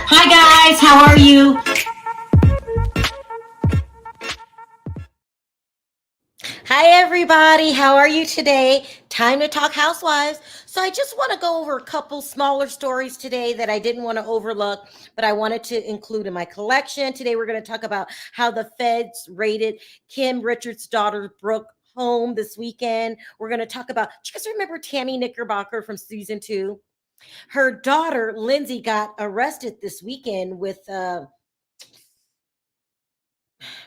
Hi guys, how are you? Hi everybody, how are you today? Time to talk housewives. So I just want to go over a couple smaller stories today that I didn't want to overlook, but I wanted to include in my collection. Today we're going to talk about how the feds raided Kim Richards' daughter Brooke home this weekend. We're going to talk about, do you guys remember Tammy Knickerbocker from season 2? Her daughter Lindsay got arrested this weekend with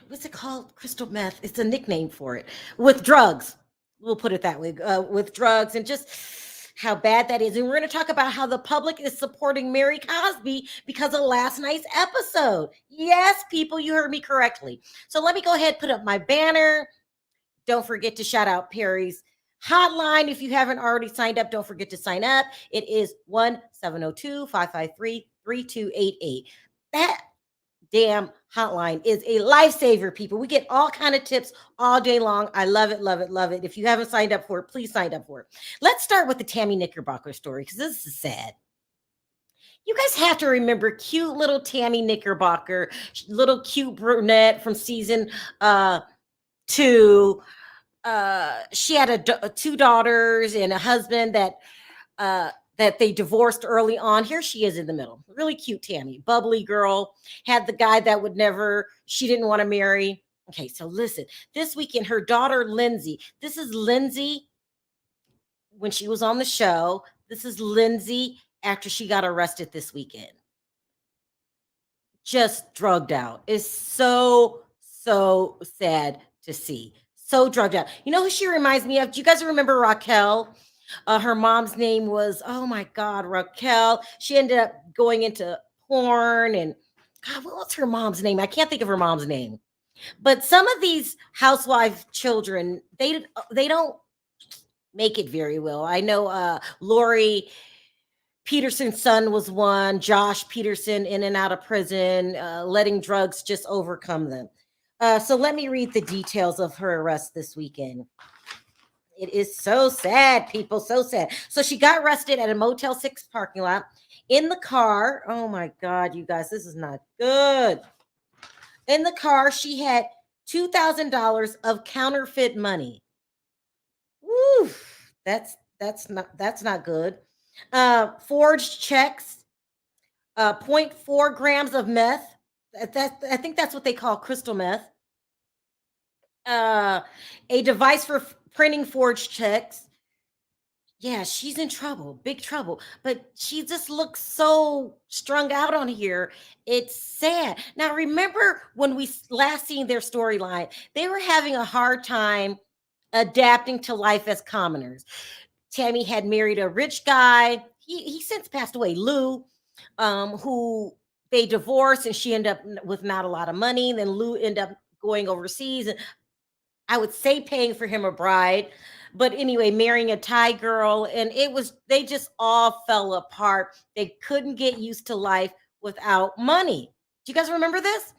what's it called? Crystal meth. It's a nickname for it. With drugs. We'll put it that way. With drugs and just how bad that is. And we're going to talk about how the public is supporting Mary Cosby because of last night's episode. Yes, people, you heard me correctly. So let me go ahead and put up my banner. Don't forget to shout out Perry's hotline. If you haven't already signed up, don't forget to sign up. It is 1-702-553-3288. That damn hotline is a lifesaver, people. We get all kind of tips all day long. I love it, love it, love it. If you haven't signed up for it, please sign up for it. Let's start with the Tammy Knickerbocker story because this is sad. You guys have to remember cute little Tammy Knickerbocker, little cute brunette from season 2. She had two daughters and a husband that they divorced early on. Here she is in the middle. Really cute Tammy, bubbly girl, had the guy that she didn't want to marry. Okay, so listen, this weekend, her daughter, Lindsay, this is Lindsay when she was on the show. This is Lindsay after she got arrested this weekend. Just drugged out. It's so sad to see. So drugged out. You know who she reminds me of? Do you guys remember Raquel? Her mom's name was, oh my God, Raquel. She ended up going into porn and God, what was her mom's name? I can't think of her mom's name. But some of these housewife children, they don't make it very well. I know Lori Peterson's son was one, Josh Peterson in and out of prison, letting drugs just overcome them. So let me read the details of her arrest this weekend. It is so sad, people, so sad. So she got arrested at a Motel 6 parking lot in the car. Oh my God, you guys, this is not good. In the car, she had $2,000 of counterfeit money. Woo, that's not good. Forged checks, 0.4 grams of meth. I think that's what they call crystal meth. A device for printing forged checks. Yeah, she's in trouble, big trouble. But she just looks so strung out on here. It's sad. Now, remember when we last seen their storyline, they were having a hard time adapting to life as commoners. Tammy had married a rich guy. He since passed away, Lou, who they divorced, and she ended up with not a lot of money. Then Lou ended up going overseas, and I would say paying for him a bride, but anyway, marrying a Thai girl, and they just all fell apart. They couldn't get used to life without money. Do you guys remember this?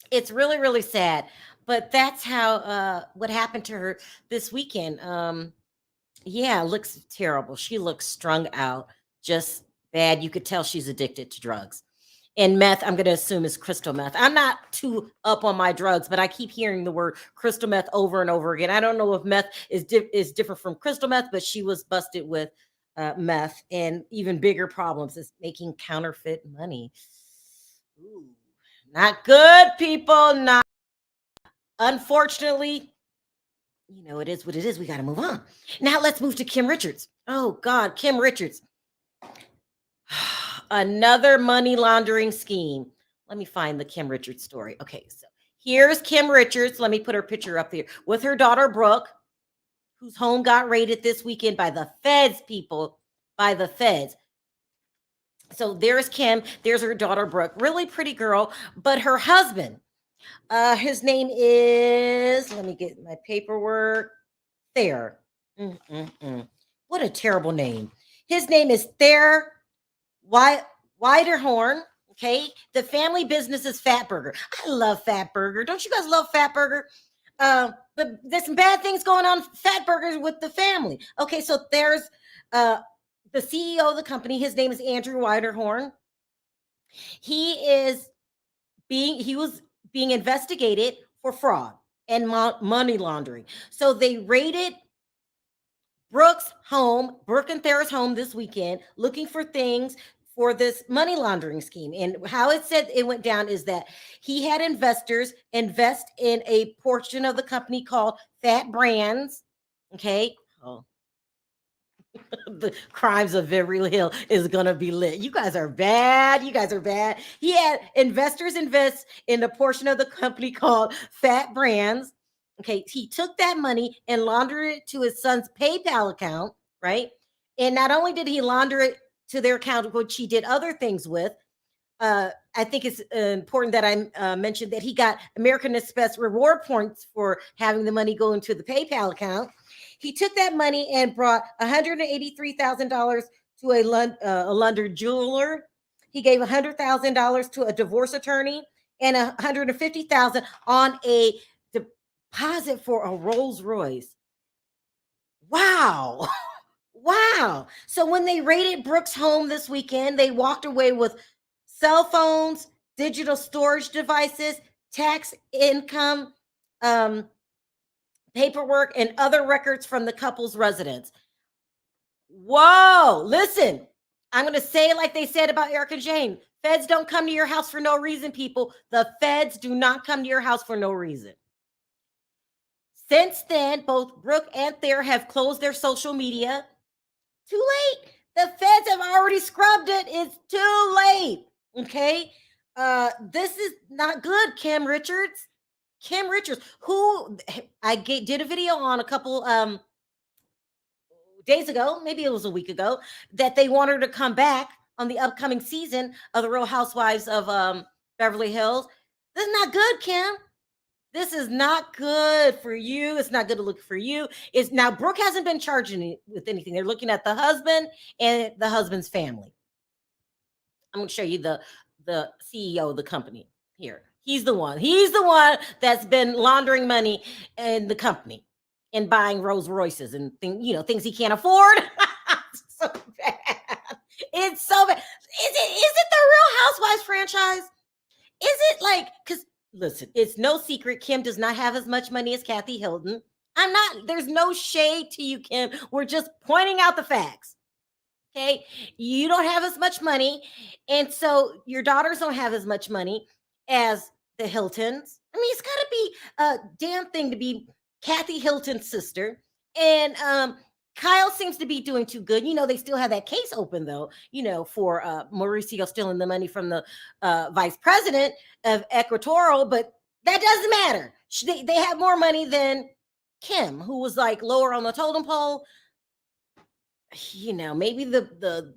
It's really, really sad, but that's how what happened to her this weekend. Yeah, looks terrible. She looks strung out, just bad. You could tell she's addicted to drugs. And meth, I'm going to assume, is crystal meth. I'm not too up on my drugs, but I keep hearing the word crystal meth over and over again. I don't know if meth is different from crystal meth, but she was busted with meth, and even bigger problems is making counterfeit money. Ooh, not good, people. Not. Unfortunately, it is what it is. We got to move on. Now let's move to Kim Richards. Oh God, Kim Richards. Another money laundering scheme. Let me find the Kim Richards story. Okay, so here's Kim Richards. Let me put her picture up here with her daughter, Brooke, whose home got raided this weekend by the feds, people, by the feds. So there's Kim. There's her daughter, Brooke. Really pretty girl. But her husband, His name is, let me get my paperwork. Thayer. Mm-mm-mm. What a terrible name. His name is Thayer Widerhorn. Okay. The family business is Fatburger. I love Fatburger. Don't you guys love Fatburger? But there's some bad things going on Fatburgers with the family. Okay. So there's the CEO of the company. His name is Andrew Widerhorn. He was being investigated for fraud and money laundering. So they raided Brooke and Thayer's home this weekend, looking for things for this money laundering scheme. And how it said it went down is that he had investors invest in a portion of the company called Fat Brands. Okay. Oh, the crimes of Beverly Hill is gonna be lit. You guys are bad. You guys are bad. He had investors invest in a portion of the company called Fat Brands. Okay, he took that money and laundered it to his son's PayPal account, right? And not only did he launder it to their account, which he did other things with, I think it's important that I mentioned that he got American Express reward points for having the money go into the PayPal account. He took that money and brought $183,000 to a London jeweler. He gave $100,000 to a divorce attorney and $150,000 on a deposit for a Rolls Royce. Wow. Wow. So when they raided Brooke's home this weekend, they walked away with cell phones, digital storage devices, tax income, um, paperwork, and other records from the couple's residence. Whoa. Listen, I'm going to say it like they said about Eric and Jane. Feds don't come to your house for no reason, people. The feds do not come to your house for no reason. Since then, both Brooke and Thayer have closed their social media. Too late. The feds have already scrubbed it. It's too late. Okay. This is not good, Kim Richards. Kim Richards, who I did a video on a couple days ago, maybe it was a week ago, that they want her to come back on the upcoming season of the Real Housewives of Beverly Hills. This is not good, Kim. This is not good for you. It's not good to look for you. It's now Brooke hasn't been charged with anything. They're looking at the husband and the husband's family. I'm going to show you the CEO of the company here. He's the one. He's the one that's been laundering money in the company and buying Rolls Royces and things he can't afford. So bad. It's so bad. Is it the Real Housewives franchise? Is it like, because listen, it's no secret Kim does not have as much money as Kathy Hilton. There's no shade to you, Kim. We're just pointing out the facts. Okay. You don't have as much money. And so your daughters don't have as much money as the Hiltons. I mean, it's got to be a damn thing to be Kathy Hilton's sister. And Kyle seems to be doing too good. They still have that case open, though, for Mauricio stealing the money from the vice president of Equatorial. But that doesn't matter. They have more money than Kim, who was like lower on the totem pole. Maybe the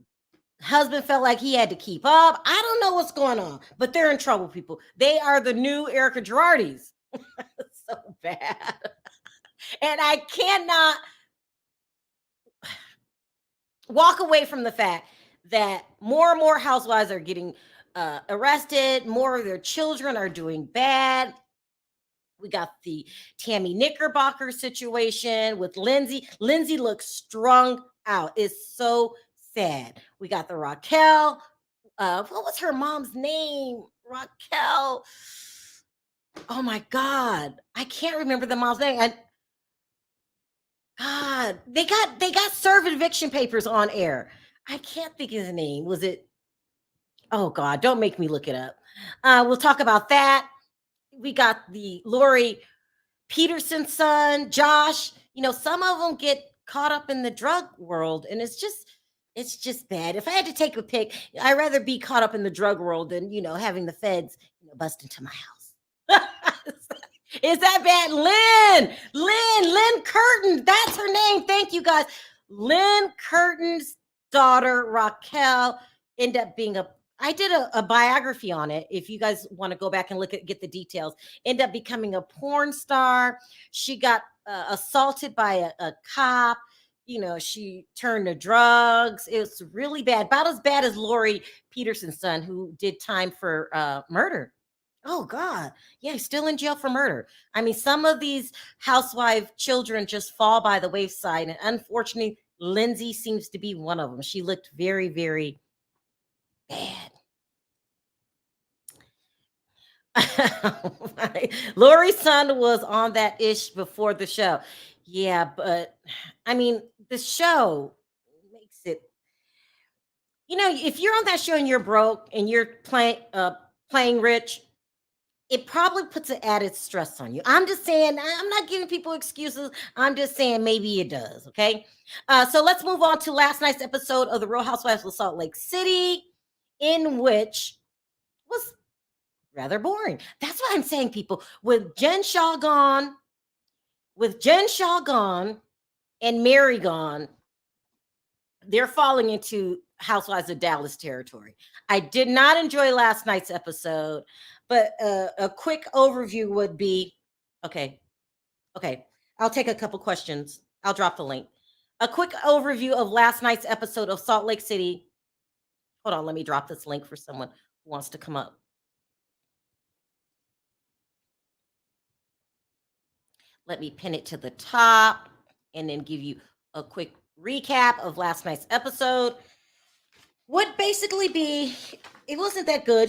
husband felt like he had to keep up. I don't know what's going on, but they're in trouble, people. They are the new Erica Girardis. So bad. And I cannot walk away from the fact that more and more housewives are getting arrested. More of their children are doing bad. We got the Tammy Knickerbocker situation with Lindsay. Lindsay looks strung out. It's so sad. We got the Raquel. What was her mom's name? Raquel. Oh my God. I can't remember the mom's name. God, they got served eviction papers on air. I can't think of his name. Was it? Oh God, don't make me look it up. We'll talk about that. We got the Lori Peterson's son, Josh. Some of them get caught up in the drug world, and it's just bad. If I had to take a pick, I'd rather be caught up in the drug world than having the feds bust into my house. Is that bad? Lynn Curtin. That's her name. Thank you, guys. Lynn Curtin's daughter, Raquel, ended up being I did a biography on it. If you guys want to go back and get the details, end up becoming a porn star. She got assaulted by a cop. She turned to drugs. It was really bad, about as bad as Lori Peterson's son, who did time for murder. Oh God, yeah, he's still in jail for murder. I mean, some of these housewife children just fall by the wayside, and unfortunately, Lindsay seems to be one of them. She looked very, very bad. Lori's son was on that ish before the show. Yeah, but I mean, the show makes it. If you're on that show and you're broke and you're playing rich, it probably puts an added stress on you. I'm just saying, I'm not giving people excuses. I'm just saying maybe it does. Okay. So let's move on to last night's episode of The Real Housewives of Salt Lake City, in which was rather boring. That's what I'm saying, people. With Jen Shaw gone and Mary gone, they're falling into Housewives of Dallas territory. I did not enjoy last night's episode, but a quick overview would be okay. Okay, I'll take a couple questions. I'll drop the link. A quick overview of last night's episode of Salt Lake City. Hold on, let me drop this link for someone who wants to come up. Let me pin it to the top and then give you a quick recap of last night's episode. Would basically be, it wasn't that good.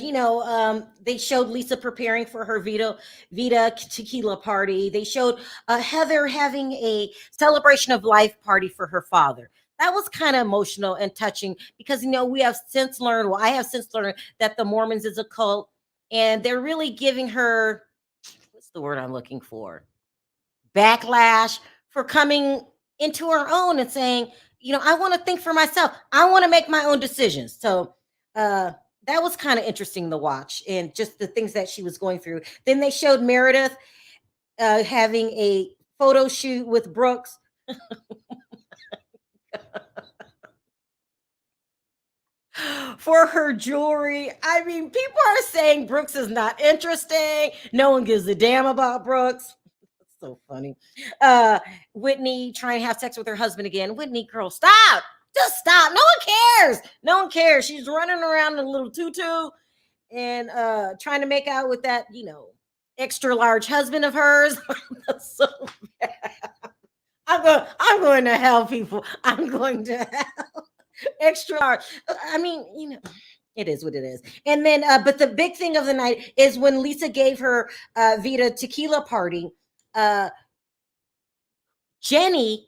They showed Lisa preparing for her Vita tequila party. They showed Heather having a celebration of life party for her father. That was kind of emotional and touching because, we have since learned, well, I have since learned that the Mormons is a cult, and they're really giving her, what's the word I'm looking for? Backlash for coming into her own and saying, I want to think for myself. I want to make my own decisions. So that was kind of interesting to watch, and just the things that she was going through. Then they showed Meredith having a photo shoot with Brooks. For her jewelry. I mean, people are saying Brooks is not interesting. No one gives a damn about Brooks. So funny. Whitney trying to have sex with her husband again. Whitney, girl, stop. Just stop. No one cares. No one cares. She's running around in a little tutu and trying to make out with that, extra large husband of hers. That's so bad. I'm going to hell, people. I'm going to hell. Extra large. I mean, it is what it is. And then, but the big thing of the night is when Lisa gave her Vita tequila party. Jenny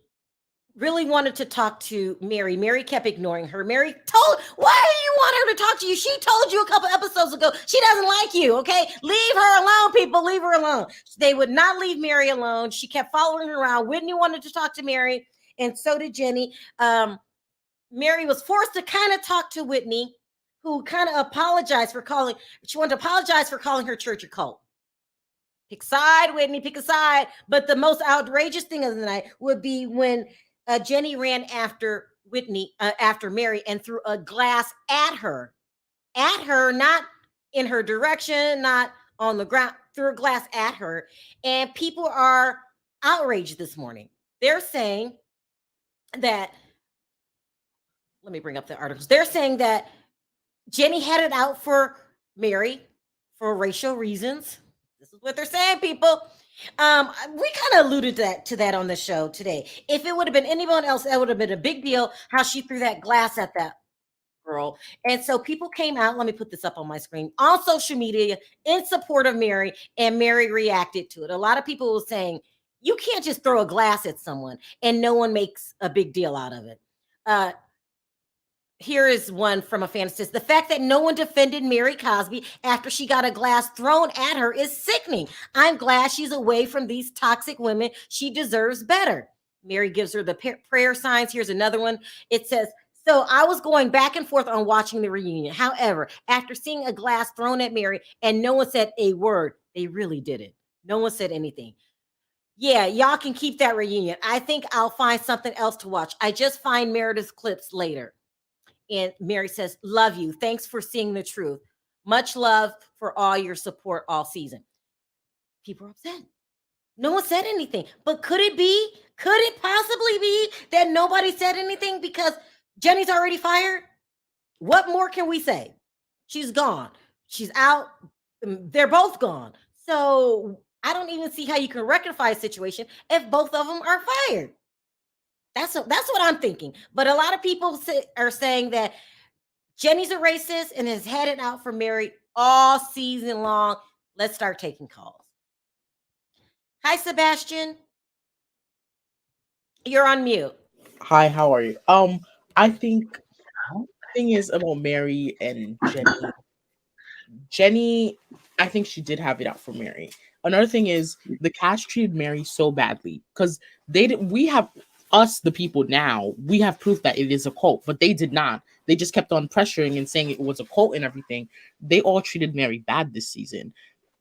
really wanted to talk to Mary. Mary kept ignoring her. Mary told, why do you want her to talk to you? She told you a couple episodes ago she doesn't like you, okay? Leave her alone, people. Leave her alone. They would not leave Mary alone. She kept following her around. Whitney wanted to talk to Mary, and so did Jenny. Mary was forced to kind of talk to Whitney, who kind of apologized for calling, she wanted to apologize for calling her church a cult. Pick a side, Whitney, pick a side. But the most outrageous thing of the night would be when Jenny ran after after Mary, and threw a glass at her, not in her direction, not on the ground, threw a glass at her. And people are outraged this morning. They're saying that, let me bring up the articles. They're saying that Jenny had it out for Mary for racial reasons. This is what they're saying, people. We kind of alluded to that on the show today. If it would have been anyone else, that would have been a big deal, how she threw that glass at that girl. And so people came out, let me put this up on my screen, on social media in support of Mary, and Mary reacted to it. A lot of people were saying, you can't just throw a glass at someone and no one makes a big deal out of it. Here is one from a fan that says, the fact that no one defended Mary Cosby after she got a glass thrown at her is sickening. I'm glad she's away from these toxic women. She deserves better. Mary gives her the prayer signs. Here's another one. It says, so I was going back and forth on watching the reunion. However, after seeing a glass thrown at Mary and no one said a word, they really didn't. No one said anything. Yeah, y'all can keep that reunion. I think I'll find something else to watch. I just find Meredith's clips later. And Mary says, "Love you. Thanks for seeing the truth. Much love for all your support all season." People are upset. No one said anything. But could it be? Could it possibly be that nobody said anything because Jenny's already fired? What more can we say? She's gone. She's out. They're both gone. So I don't even see how you can rectify a situation if both of them are fired. That's what I'm thinking. But a lot of people are saying that Jenny's a racist and is headed out for Mary all season long. Let's start taking calls. Hi, Sebastian. You're on mute. Hi, how are you? I think the thing is about Mary and Jenny. Jenny, I think she did have it out for Mary. Another thing is the cast treated Mary so badly because they did. We have us, the people now. We have proof that it is a cult, but they did not. They just kept on pressuring and saying it was a cult and everything. They all treated Mary bad this season.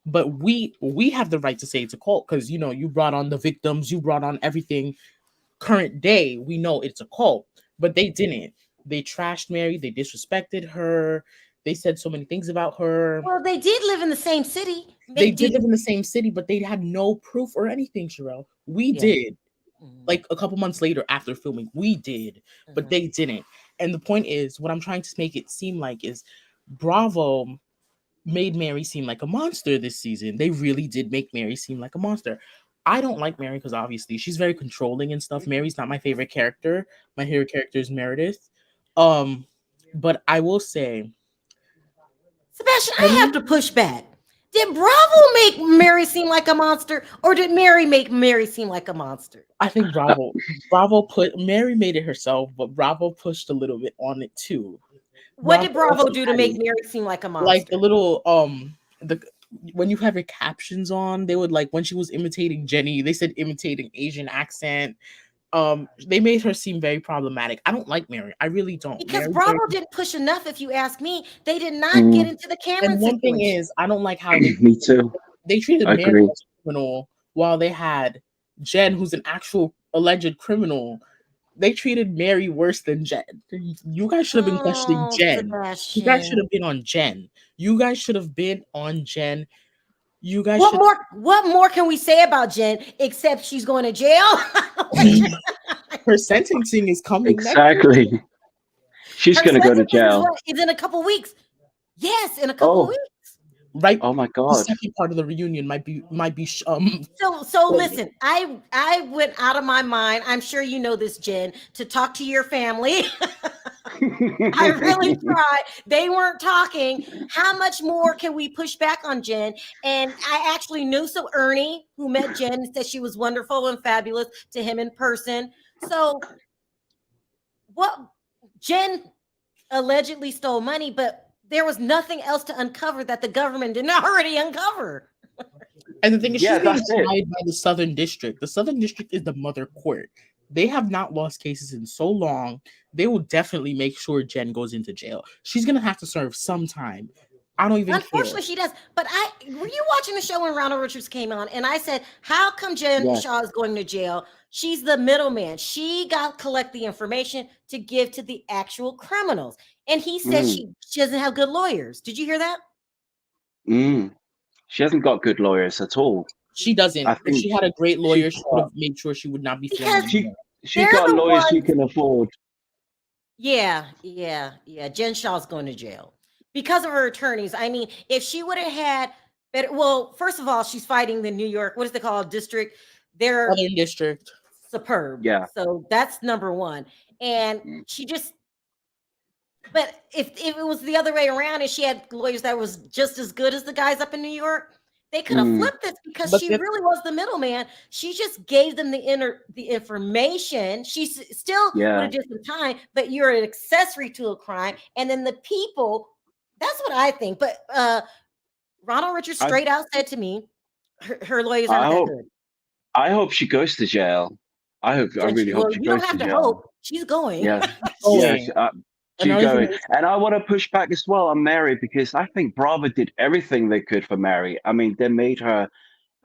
But we have the right to say it's a cult because you brought on the victims, you brought on everything. Current day, we know it's a cult, but they didn't. They trashed Mary. They disrespected her. They said so many things about her. Well, they did live in the same city. They did live in the same city, but they had no proof or anything, Sharrell. We did. Like a couple months later after filming, we did, but they didn't. And the point is, what I'm trying to make it seem like is Bravo made Mary seem like a monster this season. They really did make Mary seem like a monster. I don't like Mary because obviously she's very controlling and stuff. Mary's not my favorite character. My favorite character is Meredith. But I will say, Sebastian, I have to push back. Did Bravo make Mary seem like a monster, or did Mary make Mary seem like a monster? I think Bravo put Mary made it herself, but Bravo pushed a little bit on it too. What did Bravo do to make Mary seem like a monster? Like the little the when you have your captions on, they would like when she was imitating Jenny, they said imitating Asian accent. They made her seem very problematic. I don't like Mary. I really don't. Because Bravo didn't push enough, if you ask me. They did not get into the Cameron And one situation. thing is, I don't like how they Me too. They treated Mary as a criminal while they had Jen, who's an actual alleged criminal. They treated Mary worse than Jen. You guys should have been questioning Jen. Sebastian. You guys should have been on Jen. You guys should have been on Jen. You guys. What more can we say about Jen except she's going to jail? Her sentencing is coming. Exactly. She's going to go to jail. It's in a couple weeks. Yes, in a couple weeks. Right. Oh my God. The second part of the reunion might be So listen, I went out of my mind. I'm sure you know this, Jen, to talk to your family. I really tried. They weren't talking. How much more can we push back on Jen? And I actually knew Ernie, who met Jen, said she was wonderful and fabulous to him in person. So what Jen allegedly stole money, but there was nothing else to uncover that the government didn't already uncover. And the thing is, she's being tried by the Southern District. The Southern District is the mother court. They have not lost cases in so long. They will definitely make sure Jen goes into jail. She's gonna have to serve some time. I don't even Unfortunately, she does. But were you watching the show when Ronald Richards came on? And I said, how come Jen Shaw is going to jail? She's the middleman. She got collect the information to give to the actual criminals. And he said she doesn't have good lawyers. Did you hear that? She hasn't got good lawyers at all. She doesn't. If she had a great lawyer, she would have made sure she would not be filmed. She got lawyers she can afford. Yeah. Jen Shaw's going to jail because of her attorneys. I mean, if she would have had better, well, first of all, she's fighting the New York, what is it called, district? Their Southern District. Superb. Yeah. So that's number one. And she just, but if it was the other way around and she had lawyers that was just as good as the guys up in New York, they could have flipped this because she really was the middleman. She just gave them the information. She still would have did some time, but you're an accessory to a crime. And then the people, that's what I think. But Ronald Richards straight out said to me, her lawyers aren't that good. I hope she goes to jail. I really hope she goes to jail. You don't have to hope. She's going. Yeah. She's going. And I want to push back as well on Mary because I think Bravo did everything they could for Mary. I mean, they made her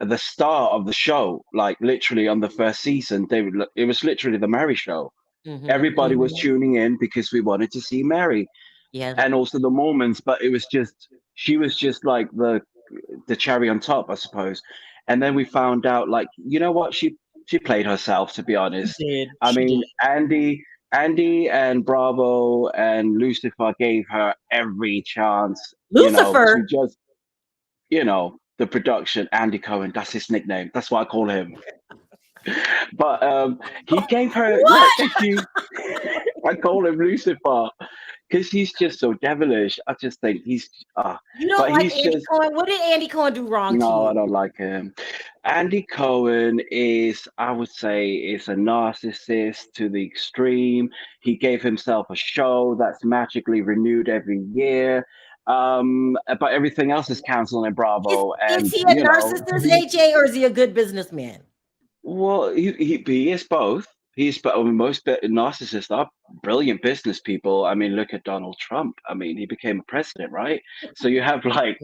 the star of the show, like literally on the first season. It was literally the Mary show. Everybody was Mhm. tuning in because we wanted to see Mary Yeah. and also the Mormons, but it was just she was just like the cherry on top, I suppose. And then we found out, like, you know what, she played herself, to be She honest. did. I She did. mean, Andy and Bravo and Lucifer gave her every chance. She Lucifer. just, the production, Andy Cohen, that's his nickname. That's what I call him. But he gave her like What? a few. I call him Lucifer because he's just so devilish. I just think You don't but like he's Andy just Cohen? What did Andy Cohen do wrong to no, I you? don't like him. Andy Cohen is, I would say, is a narcissist to the extreme. He gave himself a show that's magically renewed every year. But everything else is canceled in Is Bravo, is and he a narcissist, AJ, or is he a good businessman? well, he is both. I mean, narcissists are brilliant business people. I mean, look at Donald Trump. I mean, he became a president, right? So you have like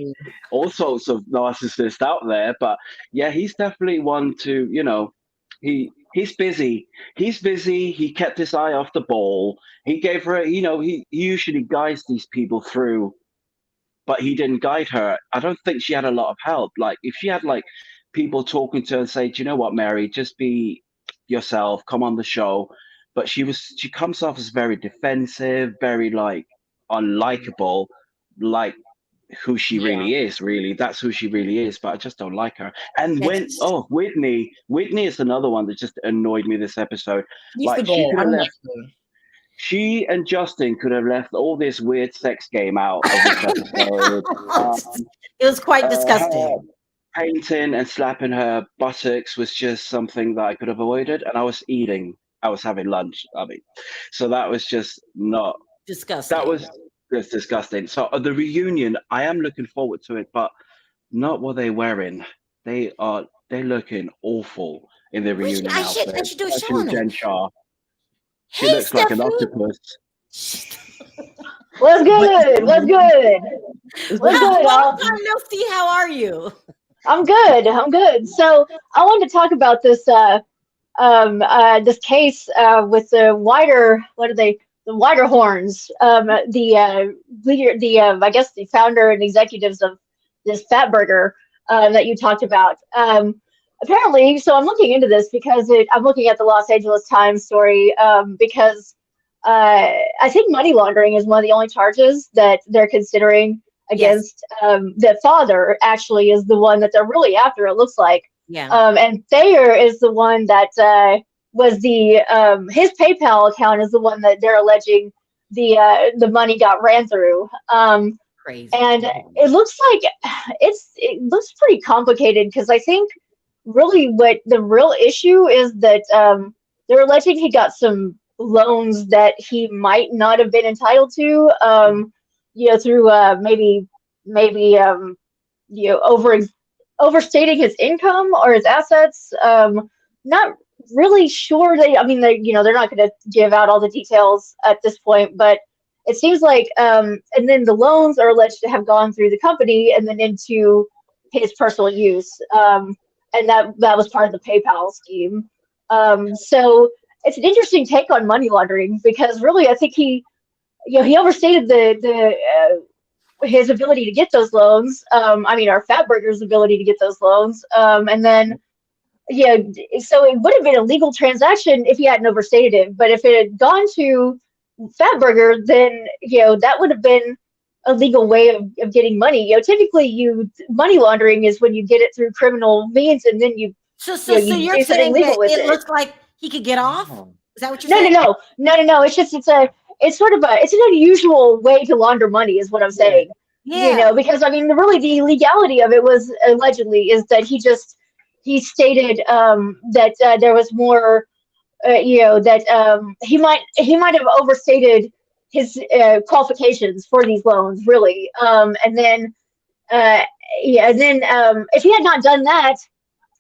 all sorts of narcissists out there. But yeah, he's definitely one to, he's busy. He's busy. He kept his eye off the ball. He gave her, he usually guides these people through, but he didn't guide her. I don't think she had a lot of help. Like if she had like people talking to her and say, "Do you know what, Mary? Just be yourself. Come on the show." But she comes off as very defensive, very like unlikable, like who she Yeah. really is. Really, that's who she really is. But I just don't like her. And That's Whitney is another one that just annoyed me this episode. She needs to Like she go. could I have don't like left. her. She and Justin could have left all this weird sex game out of this episode. it was quite Her disgusting. painting and slapping her buttocks was just something that I could have avoided. And I was eating. I was having lunch. I mean, so that was just not. That Disgusting. was just disgusting. So the reunion, I am looking forward to it, but not what they're wearing. They're looking awful in their reunion I outfits, should do a show especially on it. Jen Shah. She Hey, looks like an Stephanie. octopus. What's But good? What's good? it's What's been good, Long all? time no see. How are you? I'm good. I'm good. So I wanted to talk about this case with the wider what are they the wider horns the leader I guess the founder and executives of this fat burger that you talked about apparently. So I'm looking into this because I'm looking at the Los Angeles Times story because I think money laundering is one of the only charges that they're considering Yes. against the father. Actually is the one that they're really after, it looks like. Yeah. And Thayer is the one that was the his PayPal account is the one that they're alleging the money got ran through. Crazy. And it looks like it looks pretty complicated because I think really what the real issue is that they're alleging he got some loans that he might not have been entitled to. Through maybe overstating his income or his assets. Not really sure. I mean, they're not going to give out all the details at this point, but it seems like, and then the loans are alleged to have gone through the company and then into his personal use. And that was part of the PayPal scheme. So it's an interesting take on money laundering because really, I think he overstated his ability to get those loans. Our Fatburger's ability to get those loans. And then, so it would have been a legal transaction if he hadn't overstated it. But if it had gone to Fatburger, then, that would have been a legal way of getting money. Typically money laundering is when you get it through criminal means and then you you're do something saying legal that with it it. looks like he could get off? Is that what you're No, saying? no. It's an unusual way to launder money, is what I'm saying. Yeah. Because the legality of it was allegedly is that he stated that there was more, that he might have overstated his qualifications for these loans, really. And then if he had not done that,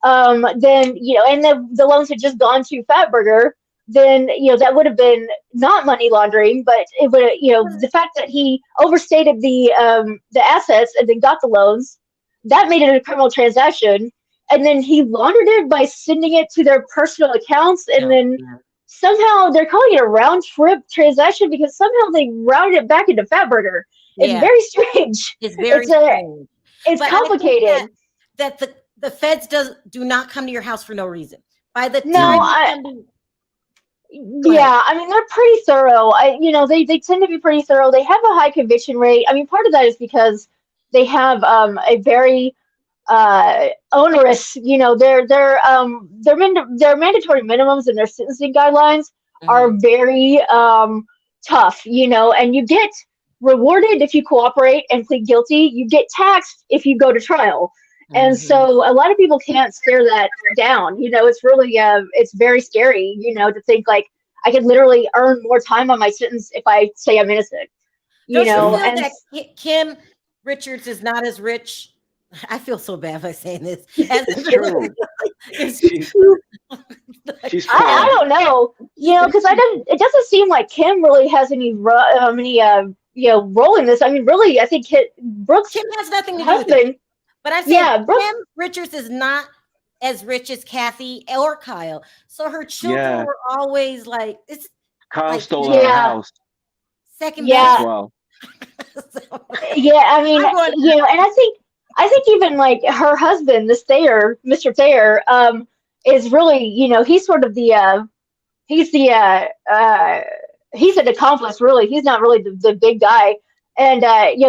then and the loans had just gone to Fatburger, then that would have been not money laundering, but it would the fact that he overstated the assets and then got the loans, that made it a criminal transaction, and then he laundered it by sending it to their personal accounts and then somehow they're calling it a round trip transaction because somehow they rounded it back into Fatburger. It's Yeah, very strange. it's very It's strange. it's But I think complicated. that the feds do not come to your house for no reason. By the No, time they I come to, go ahead. yeah, I mean they're pretty thorough. They tend to be pretty thorough. They have a high conviction rate. I mean, part of that is because they have a very onerous. Their mandatory minimums and their sentencing guidelines are Mhm, very tough. And you get rewarded if you cooperate and plead guilty. You get taxed if you go to trial. And mhm. so a lot of people can't stare that down. It's really it's very scary. To think like I could literally earn more time on my sentence if I say I'm innocent. Don't you Mhm. feel And that Kim Richards is not as rich? I feel so bad by saying this. As It's true. it's She's true. Like, she's I poor. don't know, because I didn't. It doesn't seem like Kim really has any role in this. I mean, really, I think Brooks' Kim has nothing to do with it. husband. But I'm saying Yeah, Brooks. Kim Richards is not as rich as Kathy or Kyle. So her children Yeah. were always like, it's Kyle like stole her Yeah, house second as best. yeah, well. So, yeah. I mean, I'm going, and I think even like her husband, this Thayer, Mr. Thayer, is really, he's sort of he's the he's an accomplice. Really, he's not really the big guy. And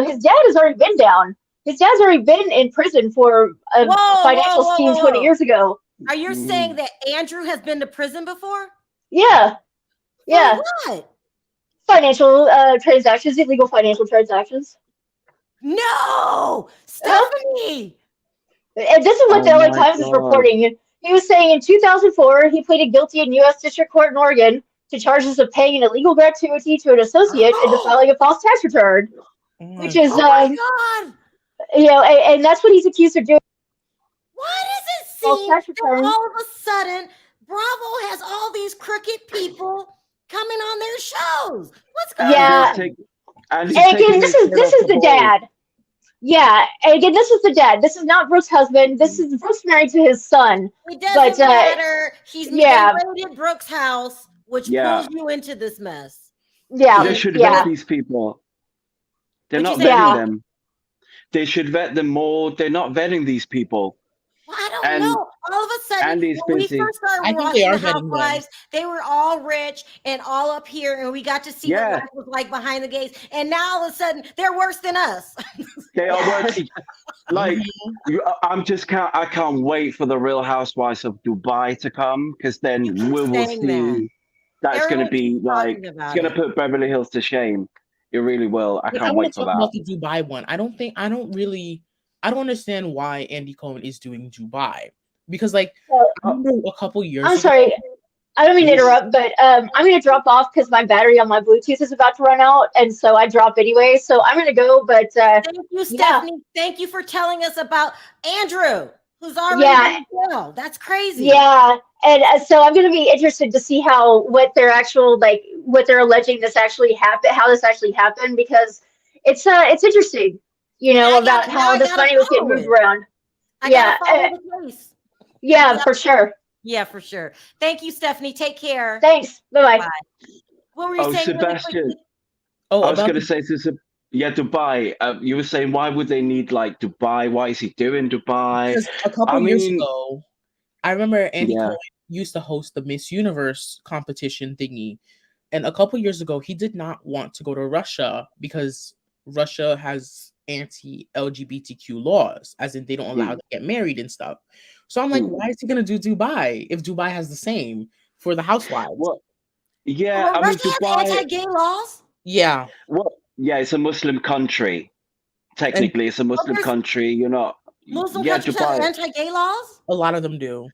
his dad has already been down. His dad's already been in prison for a whoa, whoa, financial whoa, scheme whoa, 20 whoa. years ago. Are you saying Mm. that Andrew has been to prison before? Yeah, For yeah. what? Financial transactions, illegal financial transactions. No, Uh-huh. Stephanie. And this is what Oh the LA my Times is God. reporting. He was saying in 2004 he pleaded guilty in U.S. District Court in Oregon to charges of paying an illegal gratuity to an associate and to Oh, filing a false tax return, Oh my which is oh my God. and that's what he's accused of doing. Why does it False seem tax that return. all of a sudden Bravo has all these crooked people coming on their shows? What's going And Yeah, he's and again, taking this his is head this off is the the ball. dad. Yeah, and again, this is the dad. This is not Brooks' husband. This is Brooks married to his son. It But doesn't matter. They yeah, raided Brooks' house, which Yeah. pulls you into this mess. They And should vet yeah, these people. They're what'd you not say, vetting yeah. Stephanie? them. They should vet them more. They're not vetting these people. Well, I don't And know. All of a sudden, Andy's when we busy. first started I think they watching are the vetting them. Housewives, they were all rich and all up here, and we got to see what Yeah, life was like behind the gates. And now all of a sudden, they're worse than us. they are working. Like Mhm. I can't wait for the Real Housewives of Dubai to come because You then keep we will saying that. see. That's going to Everyone be keeps like talking it's about going to it. put Beverly Hills to shame. It really will. I But I can't want wait to for talk that. about the Dubai one. I don't understand why Andy Cohen is doing Dubai. Because like So, I Oh, remember a couple years I'm ago. sorry. I don't mean to he's interrupt, but I'm going to drop off because my battery on my Bluetooth is about to run out, and so I drop anyway. So I'm going to go, but Thank you, yeah, Stephanie. Thank you for telling us about Andrew, who's already yeah, been in jail. That's crazy. yeah, and so I'm going to be interested to see what their actual what they're alleging this actually happened, how this actually happened, because it's interesting, Yeah, about now how I this gotta money was getting follow moved it. around. I gotta Yeah, follow the case. yeah, Yeah, for sure. yeah, for sure. Thank you, Stephanie. Take care. Thanks. Bye bye. Bye. What were you oh saying really Sebastian. quickly? Oh, I was about going to say yeah, Dubai. You were saying why would they need like Dubai? Why is he doing Dubai? because a I couple years mean, ago, I remember Andy yeah. Cohen used to host the Miss Universe competition thingy. And a couple years ago, he did not want to go to Russia because Russia has anti-LGBTQ laws, as in they don't allow Mm, to get married and stuff. So I'm like, mm. why is he gonna do Dubai if Dubai has the same for the housewives? Well, yeah. Well, I mean, Russia has Dubai. anti-gay laws. Yeah, Well, yeah, it's a Muslim country. and Technically, it's a Well, Muslim there's country. You're not. Muslim Yeah, countries have Dubai. anti-gay laws. a lot of them do.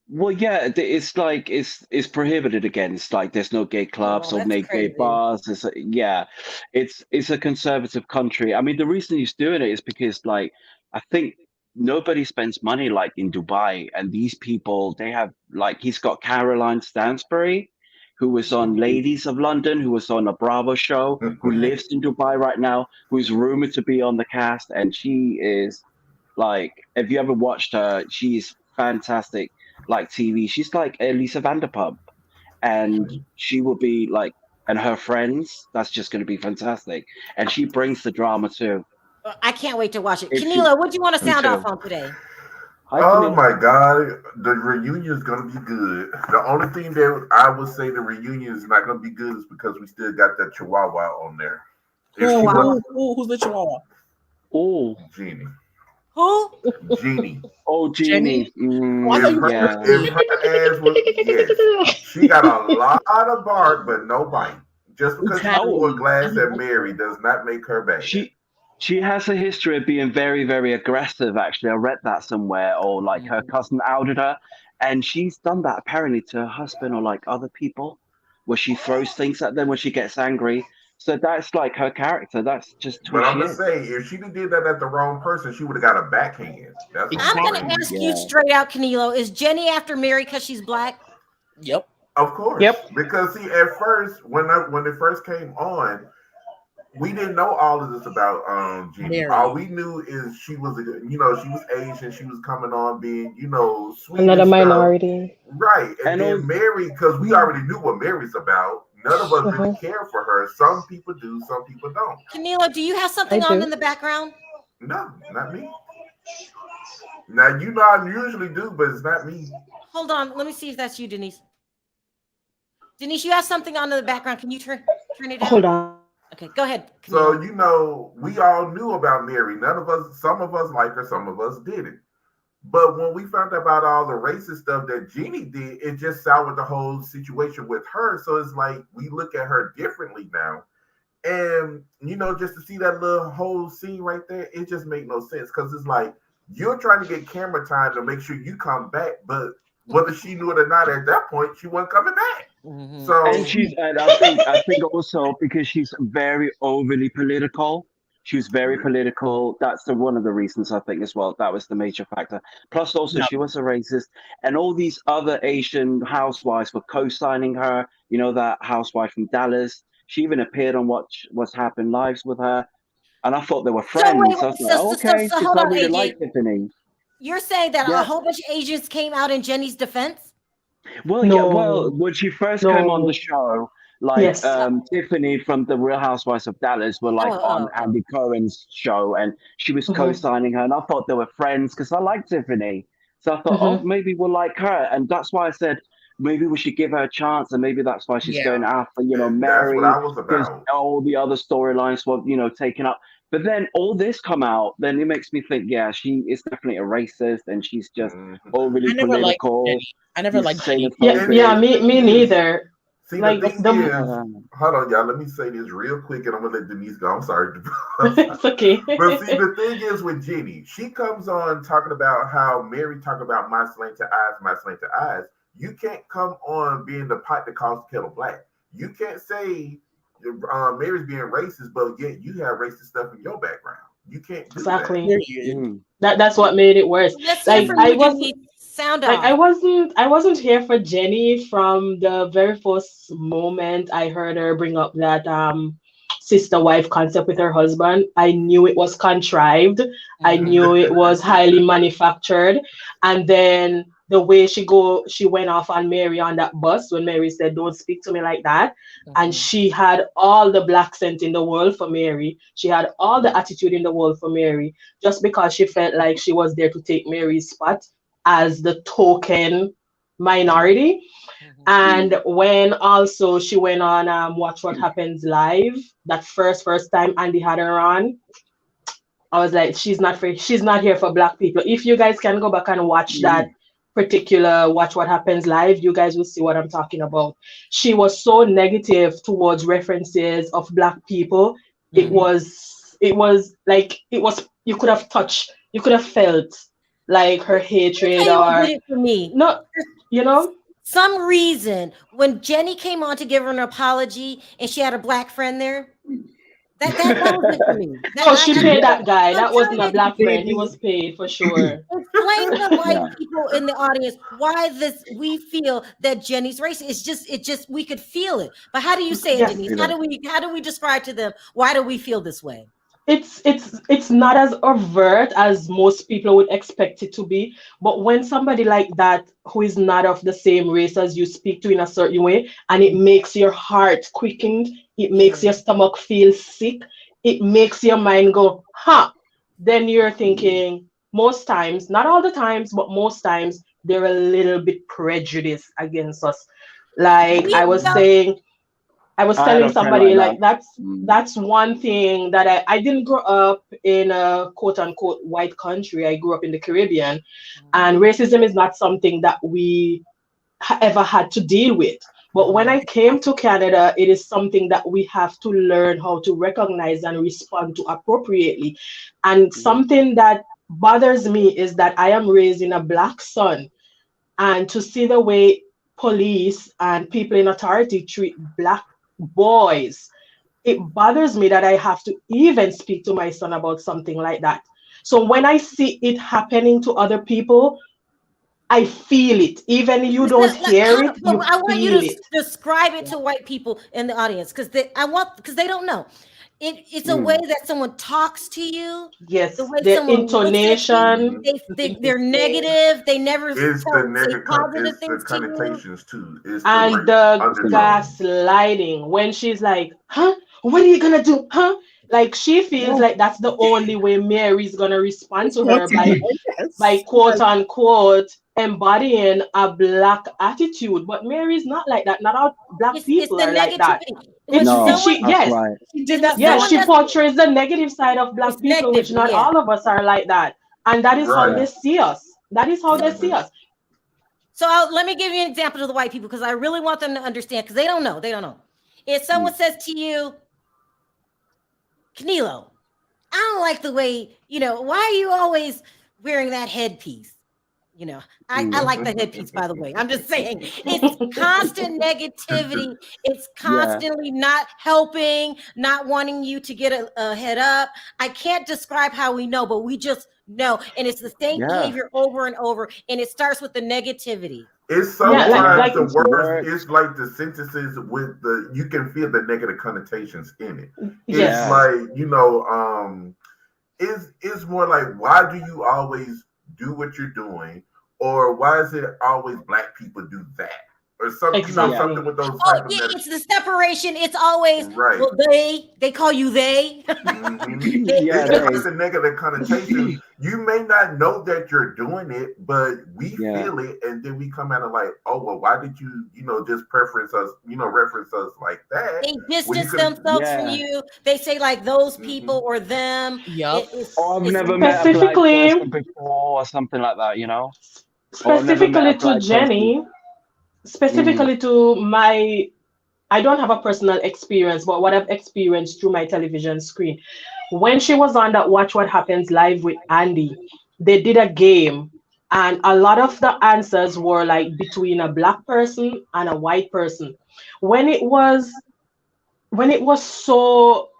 Well, yeah, it's like it's prohibited against. Like, there's no gay clubs Oh, or that's no gay crazy. bars. Yeah, it's a conservative country. I mean, the reason he's doing it is because, like, I think nobody spends money like in Dubai, and these people they have like he's got Caroline Stansbury, who was on Ladies of London, who was on a Bravo show, who Mhm. lives in Dubai right now, who's rumored to be on the cast, and she is like, if you ever watched her, she's fantastic. Like TV, she's like Elisa Vanderpump, and she will be like, and her friends. That's just going to be fantastic, and she brings the drama too. I can't wait to watch it. If she, Camila, what do you want to me sound off too. on today? Hi, Oh Camila. my God, the reunion is gonna be good. The only thing that I would say the reunion is not gonna be good is because we still got that Chihuahua on there. If she was Who's the Chihuahua? Oh, Genie, Who? Genie. oh, Jenny? Jeannie. Oh, I thought you Yeah. If her ass was yes, she got a lot of bark but no bite. Just because she Exactly. threw a glass at Mary does not make her bad. She has a history of being very, very aggressive, actually. I read that somewhere, or like her cousin outed her. And she's done that apparently to her husband or like other people, where she throws things at them when she gets angry. So that's like her character. That's just who But I'm she just is. saying, if she did that at the wrong person, she would have got a backhand. That's what I'm I'm gonna saying. ask you Yeah. straight out, Canelo. Is Jenny after Mary because she's black? Yep. Of course. Yep. Because see, at first, when it first came on, we didn't know all of this about Genie. Mary. All we knew is she was she was Asian. She was coming on being, sweet Another and stuff. minority. Right. And And then Mary, because we already knew what Mary's about, none of us really care for her. Some people do, some people don't. Canelo, do you have something I on do. in the background? No, not me. Now you know I usually do, but it's not me. Hold on. Let me see if that's you, Denise. Denise, you have something on in the background. Can you turn it down? Hold on. Okay, go ahead. So Camila. we all knew about Mary. Some of us like her, some of us didn't. But when we found out about all the racist stuff that Jeannie did, it just soured the whole situation with her. So it's like we look at her differently now. And just to see that little whole scene right there, it just made no sense. Because it's like you're trying to get camera time to make sure you come back, but whether she knew it or not at that point, she wasn't coming back. So And I think also because she's very overly political. She was very political. That's one of the reasons I think as well. That was the major factor. Plus, also she was a racist, and all these other Asian housewives were co-signing her. You know, that housewife from Dallas. She even appeared on What's Happened Lives with her, and I thought they were friends. So wait, I was like, okay, so because hold I on, really AJ. like Tiffany. You're saying that Yeah. a whole bunch of Asians came out in Jenny's defense? Well, No. yeah. Well, when she first came on No. the show, like Yes. Tiffany from the Real Housewives of Dallas were like on Andy Cohen's show, and she was co-signing her, and I thought they were friends because I like Tiffany. So I thought, oh, maybe we'll like her, and that's why I said maybe we should give her a chance, and maybe that's why she's going after that's Mary, what I was because about. all the other storylines were taken up. But then all this come out, then it makes me think, yeah, she is definitely a racist, and she's just overly I never liked political. Jenny. I never liked Jenny. Yeah, me neither. See, Like, the thing is, hold on, y'all. Let me say this real quick, and I'm gonna let Denise go. I'm sorry. It's okay. But see, the thing is with Jenny, she comes on talking about how Mary talk about my slanted eyes, my slanted eyes. You can't come on being the pot that calls the kettle black. You can't say Mary's being racist, but yet you have racist stuff in your background. You can't do Exactly. that. That's what made it worse. Let's Like hear from you, Denise. Sound off. I wasn't here for Jenny from the very first moment I heard her bring up that sister wife concept with her husband. I knew it was contrived. I knew it was highly manufactured. And then the way she went off on Mary on that bus when Mary said, "Don't speak to me like that." And she had all the black scent in the world for Mary. She had all the attitude in the world for Mary, just because she felt like she was there to take Mary's spot as the token minority. And when also she went on Watch What Happens Live, that first time Andy had her on, I was like, she's not here for black people. If you guys can go back and watch that particular Watch What Happens Live, you guys will see what I'm talking about. She was so negative towards references of black people. It was like you could have touched, you could have felt like her hatred, or did it for me. No, some reason when Jenny came on to give her an apology and she had a black friend there, that was it for me. She paid that guy. That wasn't a black friend. He was paid for sure. Explain to the white people in the audience why we feel that Jenny's racist. It just we could feel it. But how do you say it, Denise? How do we describe to them why do we feel this way? it's not as overt as most people would expect it to be. But when somebody like that who is not of the same race as you speak to in a certain way, and it makes your heart quickened, it makes your stomach feel sick, it makes your mind go, huh? Then you're thinking most times, not all the times, but most times they're a little bit prejudiced against us. Like We felt I was I had telling a friend like somebody that. like that's one thing that I didn't grow up in a quote unquote white country. I grew up in the Caribbean, and racism is not something that we ever had to deal with. But when I came to Canada, it is something that we have to learn how to recognize and respond to appropriately. And something that bothers me is that I am raising a black son, and to see the way police and people in authority treat black boys, it bothers me that I have to even speak to my son about something like that. So when I see it happening to other people, I feel it. Even you don't hear it, but you I want you feel to it. describe it to white people in the audience because they don't know. It's a way that someone talks to you, the Yes, way the someone looks at you. intonation, the things they They're say, negative. They never It's say positive it's the things to you. connotations too. It's the and like the undertones. gaslighting when she's like, huh? What are you gonna do? Huh? Like she feels like that's the only way Mary's gonna respond to her Responsible, by yes. quote unquote embodying a black attitude. But Mary's not like that. Not all black It's people the are like that. negativity. When It's No, someone she that's yes, right. She did that to yes, someone us. she does portrays the negative side of black it's people, which negative, not yeah. all of us are like that. And that is how Yeah. Right. they see us. That is how they see Hmm. us. So let me give you an example to the white people because I really want them to understand because they don't know. They don't know. If someone says to you, Canelo, I don't like the way, why are you always wearing that headpiece? I like the headpiece, by the way. I'm just saying it's constant negativity. It's Yeah. constantly not helping, not wanting you to get a head up. I can't describe how we know, but we just know. And it's the same Yeah. behavior over and over. And it starts with the negativity. It's Yeah, Yeah. sometimes like the It's words. words. It's like the sentences with the you can feel the negative connotations in it. It's Yeah. yes. like it's more like why do you always do what you're doing, or why is it always black people do that, or something Yeah. something Exactly. with those Oh, type of yeah, it's the separation. It's always, right. well, they call you they. Yeah. It's They They. just, just a negative connotation. You may not know that you're doing it, but we Yeah. feel it, and then we come out of like, oh well, why did you, just preference us, reference us like that? they When you distance could, themselves from Yeah. you. They say like those mm-hmm. people or them. Yup. Or I've It's never met a black Specifically, person before, or something like that. Or I've never met a specifically to black person. Jenny, Mm. specifically to my, I don't have a personal experience, but what I've experienced through my television screen. When she was on that Watch What Happens Live with Andy, they did a game, and a lot of the answers were like between a black person and a white person. When it was when it was so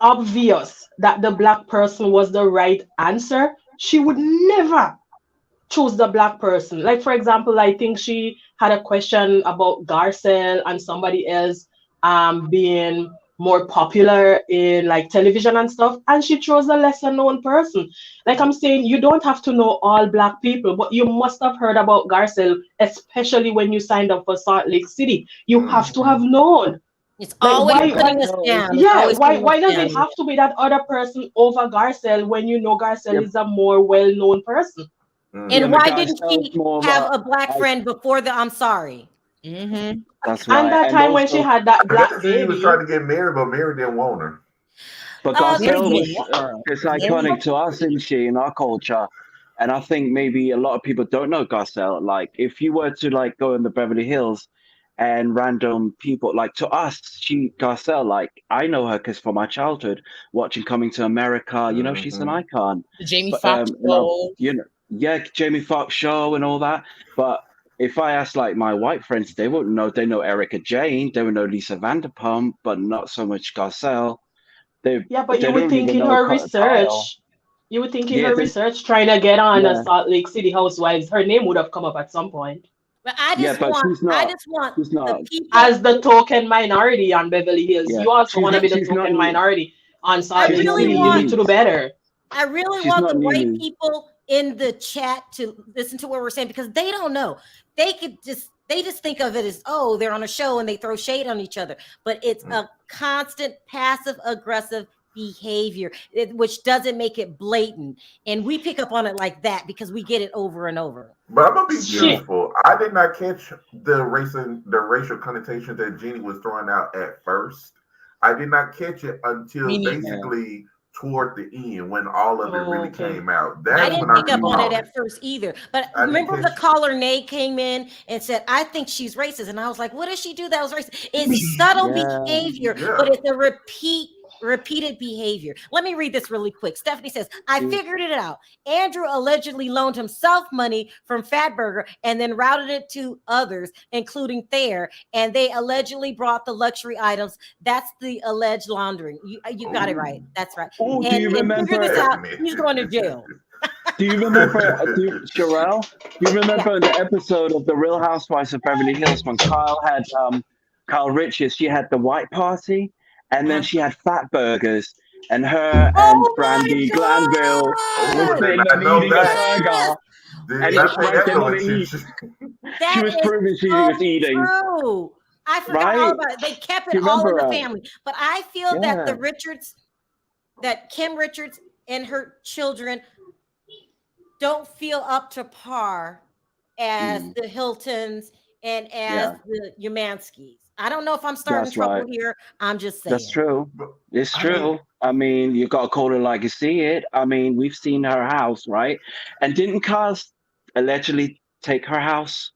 obvious that the black person was the right answer, she would never choose the black person. Like for example, I think she had a question about Garcelle and somebody else being more popular in like television and stuff, and she chose a lesser known person. Like I'm saying, you don't have to know all black people, but you must have heard about Garcelle, especially when you signed up for Salt Lake City. You have to have Mm-hmm. known. it's Like always Yeah. why putting us No. down. It's yeah, always putting us why does it down. have to be that other person over Garcelle when you know Garcelle Yeah. is a more well-known person? Yeah. And Mm-hmm. But why guys, didn't so it's she more have about. a black Like, friend before the I'm sorry? Mm-hmm. that's And right. that And time when she also, had that I black guess he was trying baby, to get married, but Mary didn't want her. but Mary Garcelle didn't was. want her. It's Mary, iconic to us, isn't she, in our culture? And I think maybe a lot of people don't know Garcelle. Like, if you were to like go in the Beverly Hills, and random people, like to us, Garcelle, like I know her because from my childhood watching Coming to America, she's an Mm-hmm. icon. the Jamie But Foxx show. yeah, Jamie Foxx show and all that. But if I ask like my white friends, they wouldn't know. They know Erica Jane, they would know Lisa Vanderpump, but not so much Garcelle. yeah, but They don't even know Kyle. you would think in Yeah, her research trying to get on a yeah, Salt Lake City Housewives, her name would have come up at some point But yeah. But she's I not. just want She's the not. people. as the token minority on Beverly Hills. Yeah, You also she's want to be the she's not. token minority on I Salt Lake really City. You want need to do better. I really She's want not the white nearly. people in the chat to listen to what we're saying because they don't know. They just think of it as, oh, they're on a show and they throw shade on each other. But it's a constant passive aggressive behavior, which doesn't make it blatant. And we pick up on it like that because we get it over and over. But I'm gonna be Shit. truthful. I did not catch the racial connotation that Jeannie was throwing out at first. I did not catch it until Me neither. basically toward the end when all of it really Okay. came out. I That's didn't when I pick up really on it caught at it. first either. But I didn't remember the catch it. caller Nate came in and said, I think she's racist. And I was like, what did she do that was racist? It's subtle Yeah. behavior, Yeah. but it's a repeated behavior. Let me read this really quick. Stephanie says, I figured it out. Andrew allegedly loaned himself money from Fatburger and then routed it to others, including Thayer, and they allegedly brought the luxury items. That's the alleged laundering. You got it right. That's right. Oh, do And, you and figure this out. remember? He's going to jail. Do you remember, Sharrell? Do you remember the episode of The Real Housewives of Beverly Hills when Kyle had Kyle Richards? She had the white party, and then she had fat burgers, and her and Oh Brandy my Glanville God! was Did in not them know eating a that. burger, Did and not it's pay right that there no on the eat. attention. That She was is proving she so was eating, true. I forgot all right? about it. They kept Do it you all in remember? the family. But I feel that Yeah. that Kim Richards and her children don't feel up to par as Mm, the Hiltons and as yeah, the Umanskis. I don't know if I'm starting that's trouble right. here. I'm just That's saying. true. But It's I mean, true. I mean, you got to call it like you see it. I mean, we've seen her house, right? And didn't Cars allegedly take her house?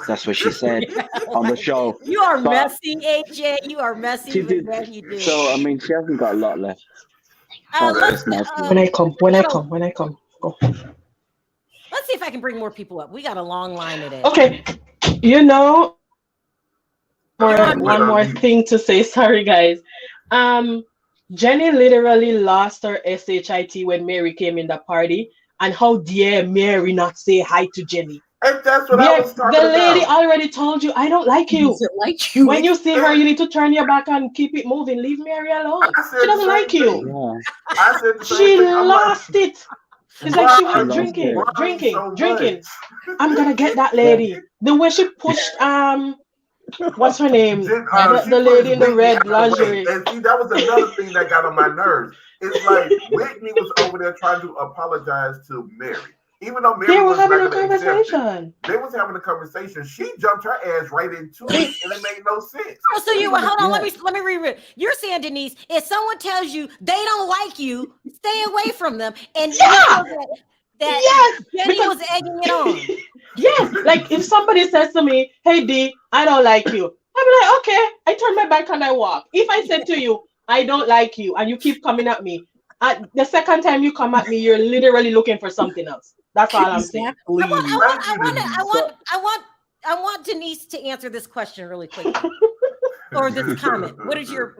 That's what she said Oh on the my- show. you are But messy, AJ. You are messy, she but did. yeah, you do. So, I mean, she hasn't got a lot left. That's Let's just my When I feeling. come, when I come, when I come. Go. let's see if I can bring more people up. We got a long line today. Okay. You know, You're on you mute. one more unmute. thing to say. Sorry, guys. Jenny literally lost her SHIT when Mary came in the party. And how dare Mary not say hi to Jenny? And that's what I was The talking lady about. already told you, I don't like He you. doesn't like you. When you see her, And you need to turn your back and keep it moving. Leave Mary alone. I She said the doesn't same like you. thing. Yeah, I said the same She thing. I'm like, lost it. It's why like she she are was you lost drinking, it. worrying drinking, so drinking. much? I'm gonna get that Yeah. lady. The way she pushed what's her name? She The pushed lady in the Whitney red out the way. lingerie. And see, that was another thing that got on my nerves. It's like Whitney was over there trying to apologize to Mary. Even though Mary They were was having not a going to accept it. conversation. They was having a conversation. She jumped her ass right into it, and it made no sense. Oh, so you hold on. Yeah. Let me reread. You're saying, Denise, if someone tells you they don't like you, stay away from them. And you Yeah. feel that Yes. Jenny Because was egging it on. yes, like if somebody says to me, "Hey D, I don't like you," I'm like, "Okay." I turn my back and I walk. If I said to you, "I don't like you," and you keep coming at me, the second time you come at me, you're literally looking for something else. That's all I'm saying. Exactly. I want Denise to answer this question really quickly. Or this comment. What is your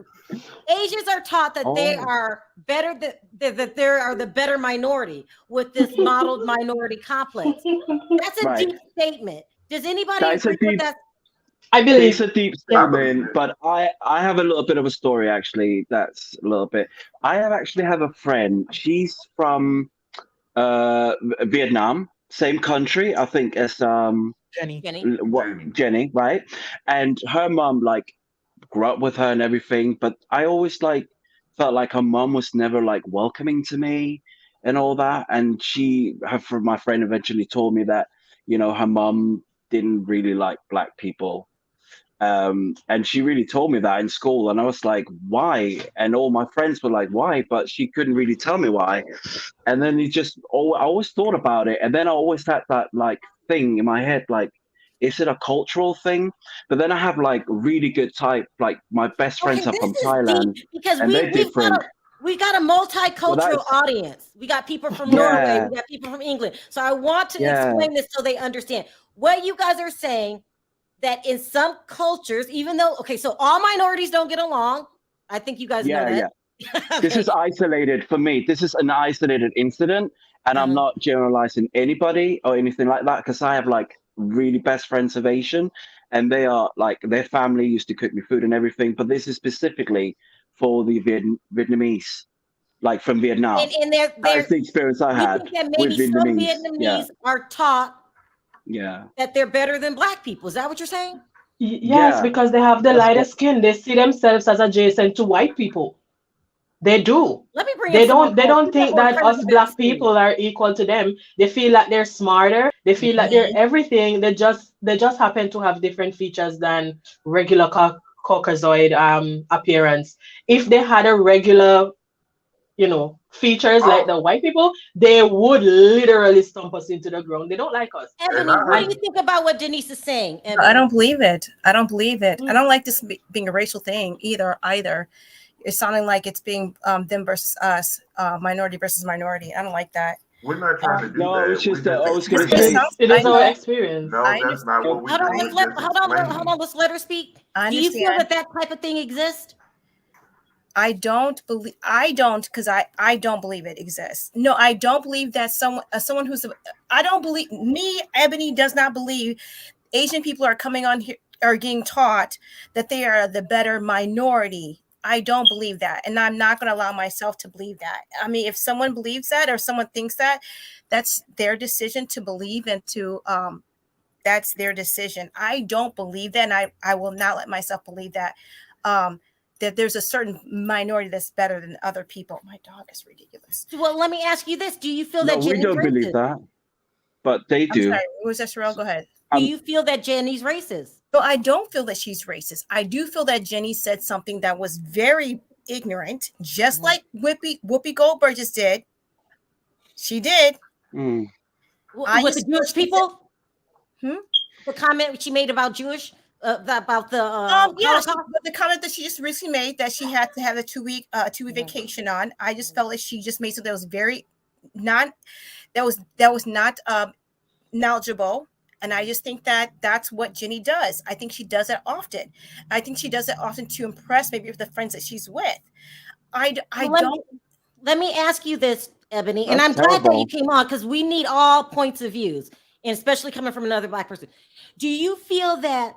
Asians are taught that they Oh, are better that they are the better minority with this modeled minority complex. That's a right. deep statement. Does anybody That's a agree with deep. that? I believe. It's a deep Yeah. statement, but I have a little bit of a story actually. That's a little bit. I actually have a friend. She's from Vietnam, same country, I think, as Jenny. Jenny? what Jamie. Jenny, right? And her mom like grew up with her and everything, but I always like felt like her mom was never like welcoming to me and all that. And my friend eventually told me that her mom didn't really like black people. And she really told me that in school, and I was like, why? And all my friends were like, why? But she couldn't really tell me why. And then I always thought about it, and then I always had that like thing in my head, like, is it a cultural thing? But then I have like really good type, like my best Okay, friends are this from is Thailand, deep because and they're different. we got a Well, multicultural that's audience. We got people from Norway, yeah, we got people from England. So I want to yeah, explain this so they understand. What you guys are saying that in some cultures, even though so all minorities don't get along. I think you guys know yeah. that. This Okay. is isolated for me. This is an isolated incident, and I'm Uh-huh. not generalizing anybody or anything like that because I have like really best friends of Asian, and they are like their family used to cook me food and everything. But this is specifically for the Vietnamese like from Vietnam. And That's the experience I you had think that with maybe some Vietnamese. Vietnamese are taught Yeah. that they're better than black people. Is that what you're saying? Yes, Yeah. because they have the That's lighter what, skin. They see themselves as adjacent to white people. They do. Let me bring up They someone don't they else. don't We got think more that predators us in the black stage. people are equal to them. They feel like they're smarter. They feel like they're everything. They just happen to have different features than regular Caucasoid appearance. If they had a regular, features like the white people, they would literally stomp us into the ground. They don't like us. Ebony, what do you think about what Denise is saying? No, Ebony? I don't believe it. I don't believe it. I don't like this being a racial thing either. It's sounding like it's being them versus us, minority versus minority. I don't like that. We're not trying to do no, that. it's just We're that I was going to It say. sounds- It I is our know. experience. No, I that's not what we Hold on, do. hold on, let's let her speak. I Do you feel understand. that type of thing exists? I don't because I don't believe it exists. No, I don't believe that someone who's I don't believe me, Ebony does not believe Asian people are coming on here are getting taught that they are the better minority. I don't believe that, and I'm not going to allow myself to believe that. I mean, if someone believes that or someone thinks that, that's their decision to believe and to that's their decision. I don't believe that, and I will not let myself believe that. That there's a certain minority that's better than other people. My dog is ridiculous. Well, let me ask you this: do you feel No, that we Jenny's don't believe racist? that, but they I'm do. sorry. What was that, Sharrell? Go ahead. Do you feel that Jenny's racist? No, I don't feel that she's racist. I do feel that Jenny said something that was very ignorant, just like Whoopi Goldberg just did. She did. Mm. With the Jewish people? The comment she made about Jewish, about the the comment that she just recently made that she had to have a two-week vacation on. I just felt like she just made something that was very not that was not knowledgeable. And I just think that that's what Jenny does. I think she does it often. I think she does it often to impress maybe with the friends that she's with. Let me ask you this, Ebony, and That's I'm glad that you terrible. came on because we need all points of views, and especially coming from another Black person. Do you feel that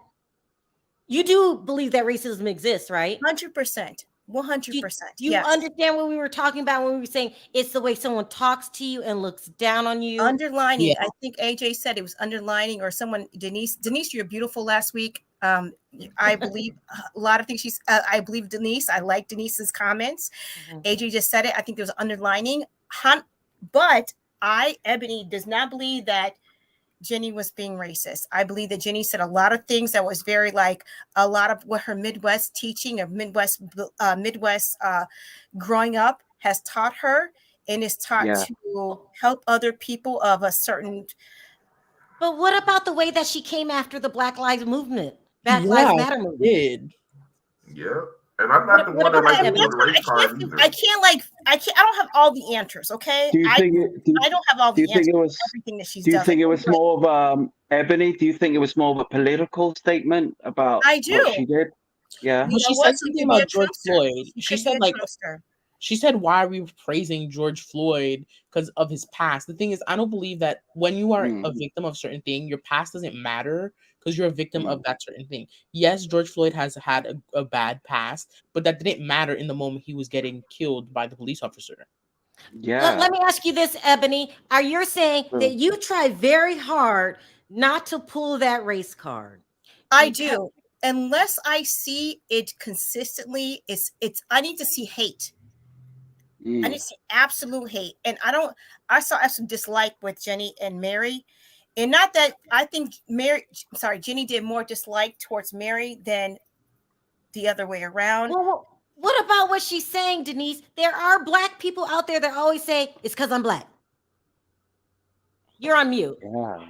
you do believe that racism exists, right? 100%. 100%. Do you understand what we were talking about when we were saying it's the way someone talks to you and looks down on you? Underlining. I think AJ said it was underlining, or someone, Denise, you're beautiful last week. I believe a lot of things I believe Denise. I like Denise's comments. AJ just said it. I think there was underlining. But Ebony, does not believe that Jenny was being racist. I believe that Jenny said a lot of things that was very like a lot of what her Midwest teaching of Midwest growing up has taught her, and is taught to help other people of a certain. But what about the way that she came after the Black Lives Movement? Black Lives Matter movement. Did. Yeah. And I'm not the one that likes to do the race card either. I don't have all the answers, okay? I don't have all the answers. Everything that she's done. Do you think it was more of Ebony? Do you think it was more of a political statement about what she did? Yeah. Well, she said something about George Floyd. She said, why are we praising George Floyd because of his past? The thing is, I don't believe that when you are a victim of certain thing, your past doesn't matter because you're a victim of that certain thing. Yes, George Floyd has had a bad past, but that didn't matter in the moment he was getting killed by the police officer. Yeah. Let me ask you this, Ebony. Are you saying that you try very hard not to pull that race card? I do. Unless I see it consistently, I need to see hate. I need to see absolute hate. And I saw some dislike with Jenny and Mary. And not that I think Jenny did more dislike towards Mary than the other way around. Well, what about what she's saying, Denise? There are Black people out there that always say, it's because I'm Black. You're on mute. Yeah.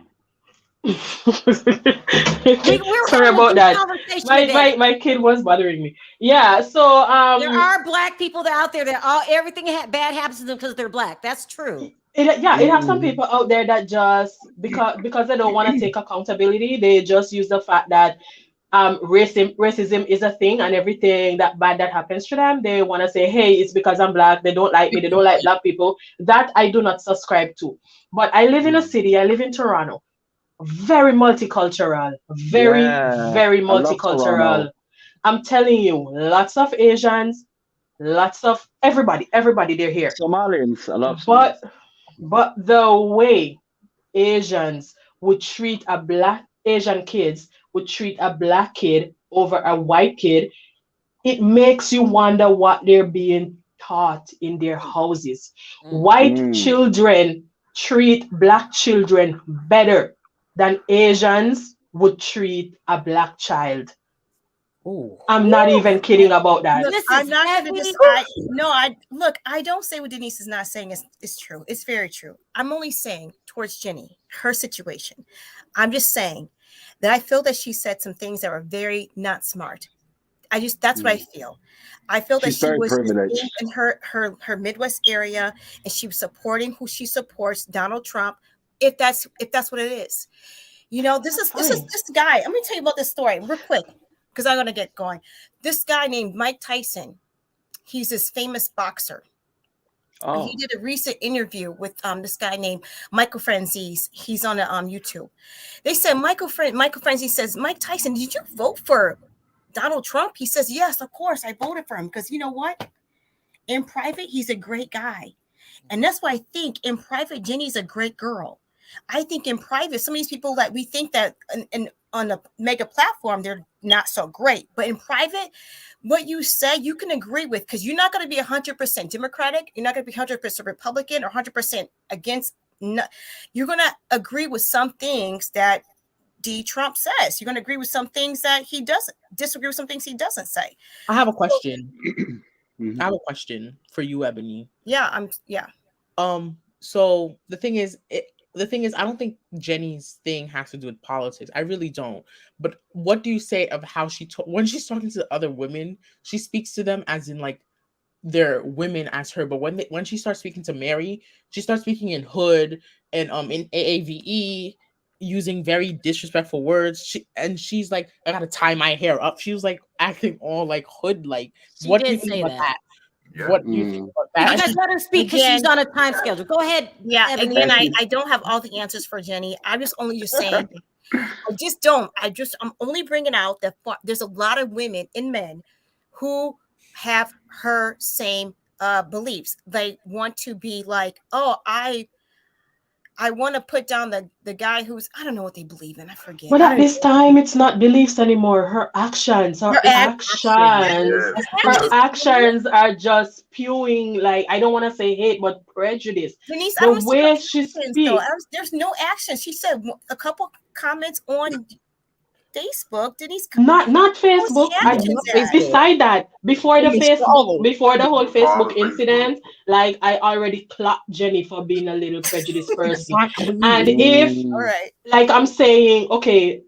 Sorry about that. My kid was bothering me. Yeah, so there are Black people that out there that everything bad happens to them because they're Black. That's true. It has some people out there that just because they don't want to take accountability, they just use the fact that racism is a thing, and everything that bad that happens to them, they want to say, hey, it's because I'm Black, they don't like me, they don't like Black people. That I do not subscribe to. But I live in a city, I live in Toronto, very multicultural, very multicultural. I'm telling you, lots of Asians, lots of everybody, they're here. Somalians, I love But Somalians. the way Asians would treat a black Asian kids would treat a black kid over a white kid, it makes you wonder what they're being taught in their houses. White Mm. children treat black children better than Asians would treat a black child. Ooh. I'm not even kidding about that. Look, This I'm is not going heavy. to decide. No, I don't say what Denise is not saying is true. It's very true. I'm only saying towards Jenny, her situation. I'm just saying that I feel that she said some things that were very not smart. That's what I feel. I feel that She's she very was just privileged. in her Midwest area, and she was supporting who she supports, Donald Trump. If that's what it is, this is this guy. I'm going to tell you about this story real quick because I'm going to get going. This guy named Mike Tyson. He's this famous boxer. And he did a recent interview with this guy named Michael Franzese. He's on YouTube. They said Michael Franzese says, Mike Tyson, did you vote for Donald Trump? He says, yes, of course, I voted for him because you know what? In private, he's a great guy. And that's why I think in private, Jenny's a great girl. I think in private, some of these people that we think that on a mega platform, they're not so great. But in private, what you say, you can agree with because you're not going to be 100% Democratic. You're not going to be 100% Republican or 100% against. No, you're going to agree with some things that D. Trump says. You're going to agree with some things that he doesn't, disagree with some things he doesn't say. I have a question. I have a question for you, Ebony. Yeah, So the thing is, I don't think Jenny's thing has to do with politics. I really don't. But what do you say of how when she's talking to other women, she speaks to them as in like they're women as her. But when she starts speaking to Mary, she starts speaking in hood and in AAVE, using very disrespectful words. She's like, I gotta tie my hair up. She was like acting all like hood like. What do you think about that? Yeah. What do you think about that? You guys let her speak because she's on a time schedule. Go ahead. Yeah, Ebony. again, I don't have all the answers for Jenny. I'm just saying. I'm only bringing out that there's a lot of women and men who have her same beliefs. They want to be like, oh, I want to put down the guy who's, I don't know what they believe in. I forget. But at this time, it's not beliefs anymore. Her actions, her actions are just spewing, like, I don't want to say hate, but prejudice. Denise, the way she speaks. There's no action. She said a couple comments on Facebook. Denise, not Facebook. Beside that, before the whole Facebook incident, like I already clocked Jenny for being a little prejudiced person. And if, like I'm saying, okay,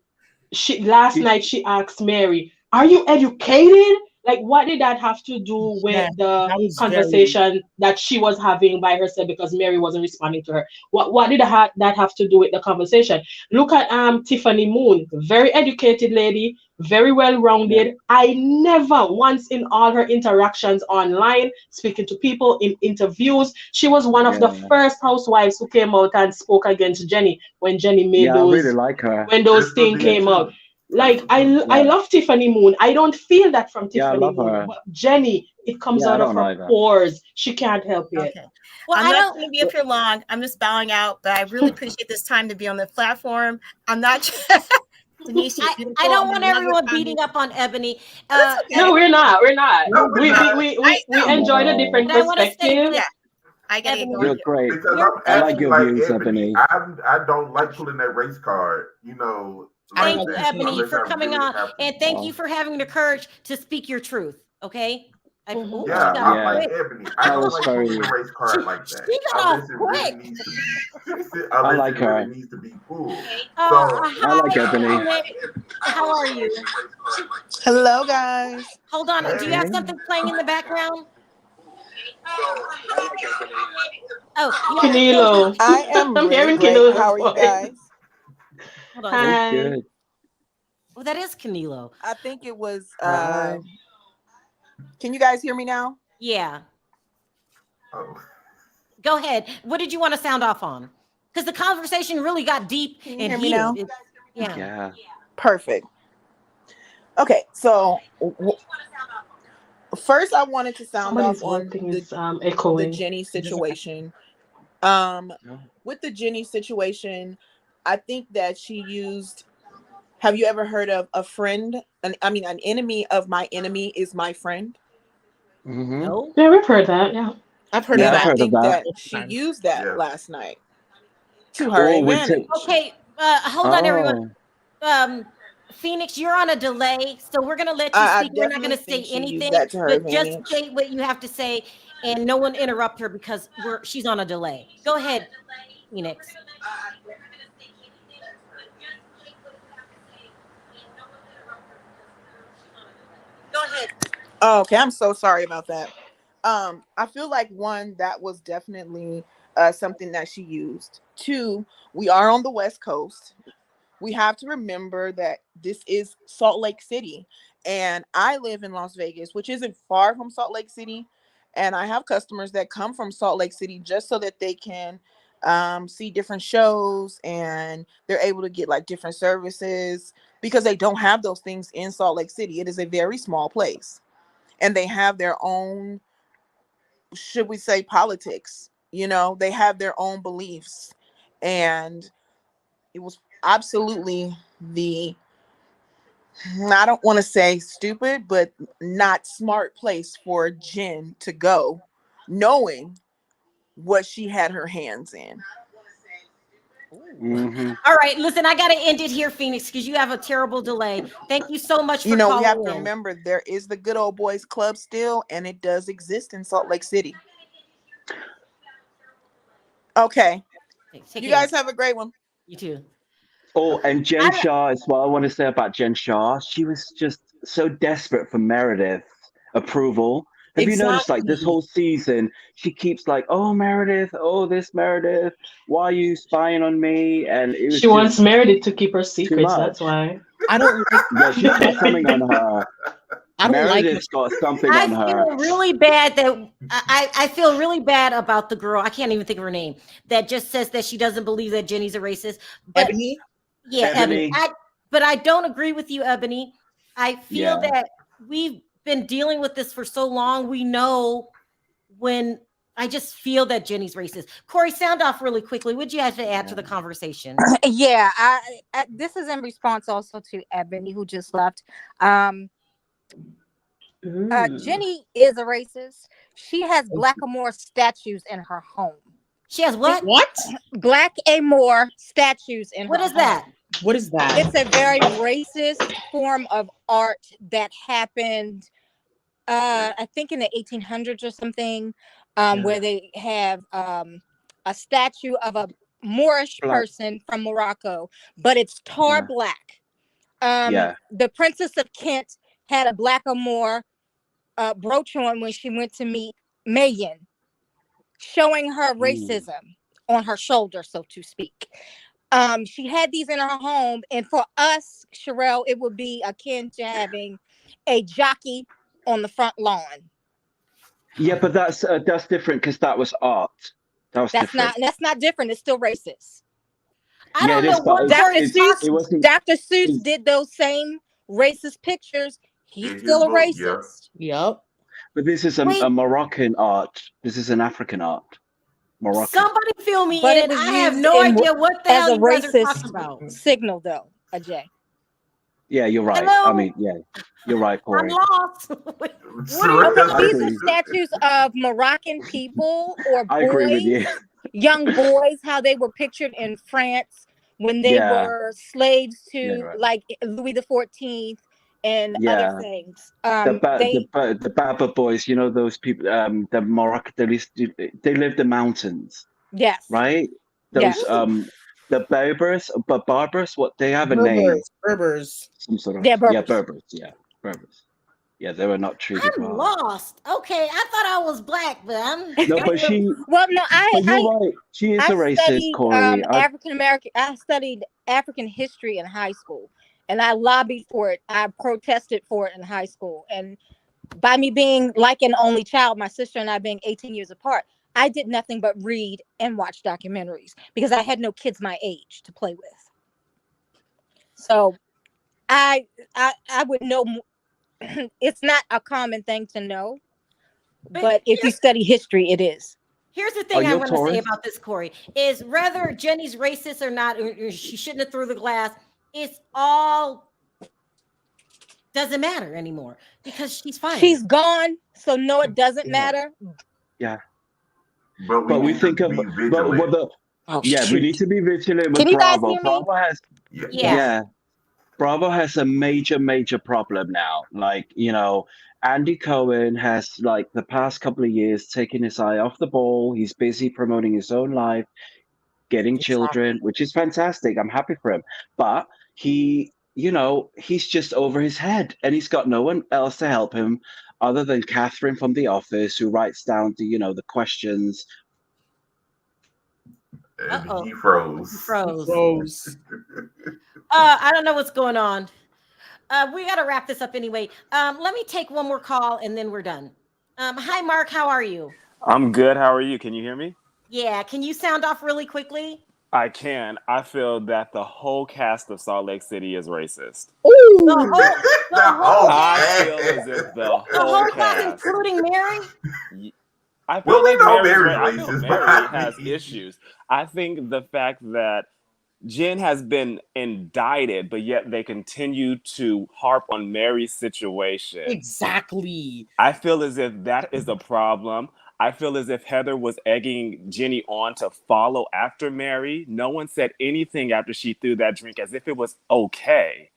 last night she asked Mary, "Are you educated?" Like, what did that have to do with the conversation that she was having by herself because Mary wasn't responding to her? What did that have to do with the conversation? Look at Tiffany Moon, very educated lady, very well-rounded. Yeah. I never once in all her interactions online, speaking to people in interviews, she was one of the first housewives who came out and spoke against Jenny when Jenny made those. I really like her. When those things came out. Like I love Tiffany Moon. I don't feel that from Tiffany Moon. Her. But Jenny, it comes out of her pores. She can't help it. Okay. Well, I'm not going to be up here long. I'm just bowing out, but I really appreciate this time to be on the platform. I'm not. Denise, I don't want everyone beating up on Ebony. Okay. No, we're not. We're not. We enjoy the different perspectives. Yeah. I gotta go. You're great. I like your views, Ebony. I don't like pulling that race card. Thank you, Ebony, for coming on, and thank you for having the courage to speak your truth. Okay. I like Ebony. I don't like pulling the race card like that. She got off quick. I like her. It needs to be cool. I like Ebony. How are you? Hello, guys. Hold on. Do you have something playing in the background? Oh, Canelo. I am really great. How are you guys? Hold on. Hi. Good. Well, that is Canelo. I think it was. Can you guys hear me now? Yeah. Go ahead. What did you want to sound off on? Because the conversation really got deep and hear me now? Yeah. Perfect. Okay, so First, I wanted to sound Somebody's off on one thing is the echoing. Jenny situation. No. With the Jenny situation, I think that she used. Have you ever heard of a friend? An enemy of my enemy is my friend. Mm-hmm. No. Yeah, we've heard that. Yeah. I've heard Yeah, of And I've I that heard of think that. that she times. used that Yeah. last night to her Or would advantage. Okay, hold on, everyone. oh, Phoenix, you're on a delay, so we're gonna let you I speak. We're not definitely gonna think say she used anything, that to her but just advantage. say what you have to say, and no one interrupt her because she's on a delay. Go ahead, Phoenix. Go ahead. Oh, okay, I'm so sorry about that. I feel like one, that was definitely something that she used. Two, we are on the West Coast. We have to remember that this is Salt Lake City, and I live in Las Vegas, which isn't far from Salt Lake City. And I have customers that come from Salt Lake City just so that they can see different shows, and they're able to get like different services because they don't have those things in Salt Lake City. It is a very small place, and they have their own, should we say, politics. They have their own beliefs, and it was absolutely the, I don't want to say stupid, but not smart place for Jen to go, knowing what she had her hands in. mm-hmm. All right, listen, I gotta end it here, Phoenix, because you have a terrible delay. Thank you so much for We calling have to in. remember there is the Good Old Boys Club still, and it does exist in Salt Lake City. Okay. Take You care. guys have a great one. You too. Oh, and Jen I- Shah is what I want to say about Jen Shah. She was just so desperate for Meredith's approval. Have you noticed, like, this Exactly. whole season, she keeps like, "Oh, Meredith, oh, this Meredith, why are you spying on me?" And it was She wants just Meredith to keep her too secrets. That's much. why. I don't like. Yeah, she's got something on her. I don't like. Meredith's got something I on her. feel really bad that I feel really bad about the girl. I can't even think of her name. That just says that she doesn't believe that Jenny's a racist. But Ebony. yeah, Ebony. Ebony. But I don't agree with you, Ebony. I feel Yeah. that we've been dealing with this for so long. We know when. I just feel that Jenny's racist. Corey, sound off really quickly. Would you have to add to the conversation? Yeah, this is in response also to Ebony, who just left. Jenny is a racist. She has Blackamoor statues in her home. She has what? What? Blackamoor statues in What her is that? home. What is that? It's a very racist form of art that happened, I think, in the 1800s or something, where they have a statue of a Moorish Black. person from Morocco, but it's tar black. Yeah. The Princess of Kent had a Blackamoor brooch on when she went to meet Megan, showing her racism on her shoulder, so to speak. She had these in her home, and for us, Sharrell, it would be akin to having a jockey on the front lawn. Yeah, but that's different because that was art. That's different. That's not different. It's still racist. I don't know what it wasn't. Dr. Seuss did those same racist pictures. He's still a racist. Yep. But this is a Moroccan art. This is an African art. Moroccan. Somebody fill me But in. it was I have used no idea what the as hell a you guys are talking racist about. signal, though, Ajay. Yeah, you're right. Hello? I mean, yeah, you're right, Corey. I'm lost. Okay, these are statues of Moroccan people or I agree with you. young boys, how they were pictured in France when they were slaves to like Louis XIV and other things. The Berber boys, you know those people, the Moroccan, they live in the mountains. Yes. Right? Those the Berbers, what they have a name. Berbers. Some sort of Berbers. Berbers. Yeah, Berbers. Yeah, they were not treated I'm well. lost. Okay, I thought I was black, but I'm No, but she. Well, no, But you're right. She is a racist, studied, Corey. African American. I studied African history in high school, and I lobbied for it. I protested for it in high school, and by me being like an only child, my sister and I being 18 years apart, I did nothing but read and watch documentaries because I had no kids my age to play with. So I would know it's not a common thing to know, But but if you study history, it is. here's the Are thing I you a want to say Taurus? about this, Corey, is whether Jenny's racist or not, or she shouldn't have threw the glass, it's all doesn't matter anymore because she's fired. She's gone, so no, it doesn't Yeah. matter. Yeah. But we But we need think to of be but vigilant. the Oh, yeah, we shoot. need to be vigilant with Can you guys Bravo. hear me? Bravo has Yeah. Yeah. yeah. Bravo has a major problem now. Like, Andy Cohen has, like, the past couple of years taken his eye off the ball. He's busy promoting his own life, getting children, which is fantastic. I'm happy for him. But he's just over his head, and he's got no one else to help him other than Catherine from The Office, who writes down the questions. And Uh-oh. he froze. Rose. I don't know what's going on. We got to wrap this up anyway. Let me take one more call and then we're done. Hi, Mark. How are you? I'm good. How are you? Can you hear me? Yeah. Can you sound off really quickly? I can. I feel that the whole cast of Salt Lake City is racist. Ooh. The whole I cast? feel as if the The whole whole class, cast. including Mary? I feel Well, we like know Mary's Mary's I feel racist, Mary but has issues. I think the fact that Jen has been indicted, but yet they continue to harp on Mary's situation. Exactly. I feel as if that is a problem. I feel as if Heather was egging Jenny on to follow after Mary. No one said anything after she threw that drink as if it was okay.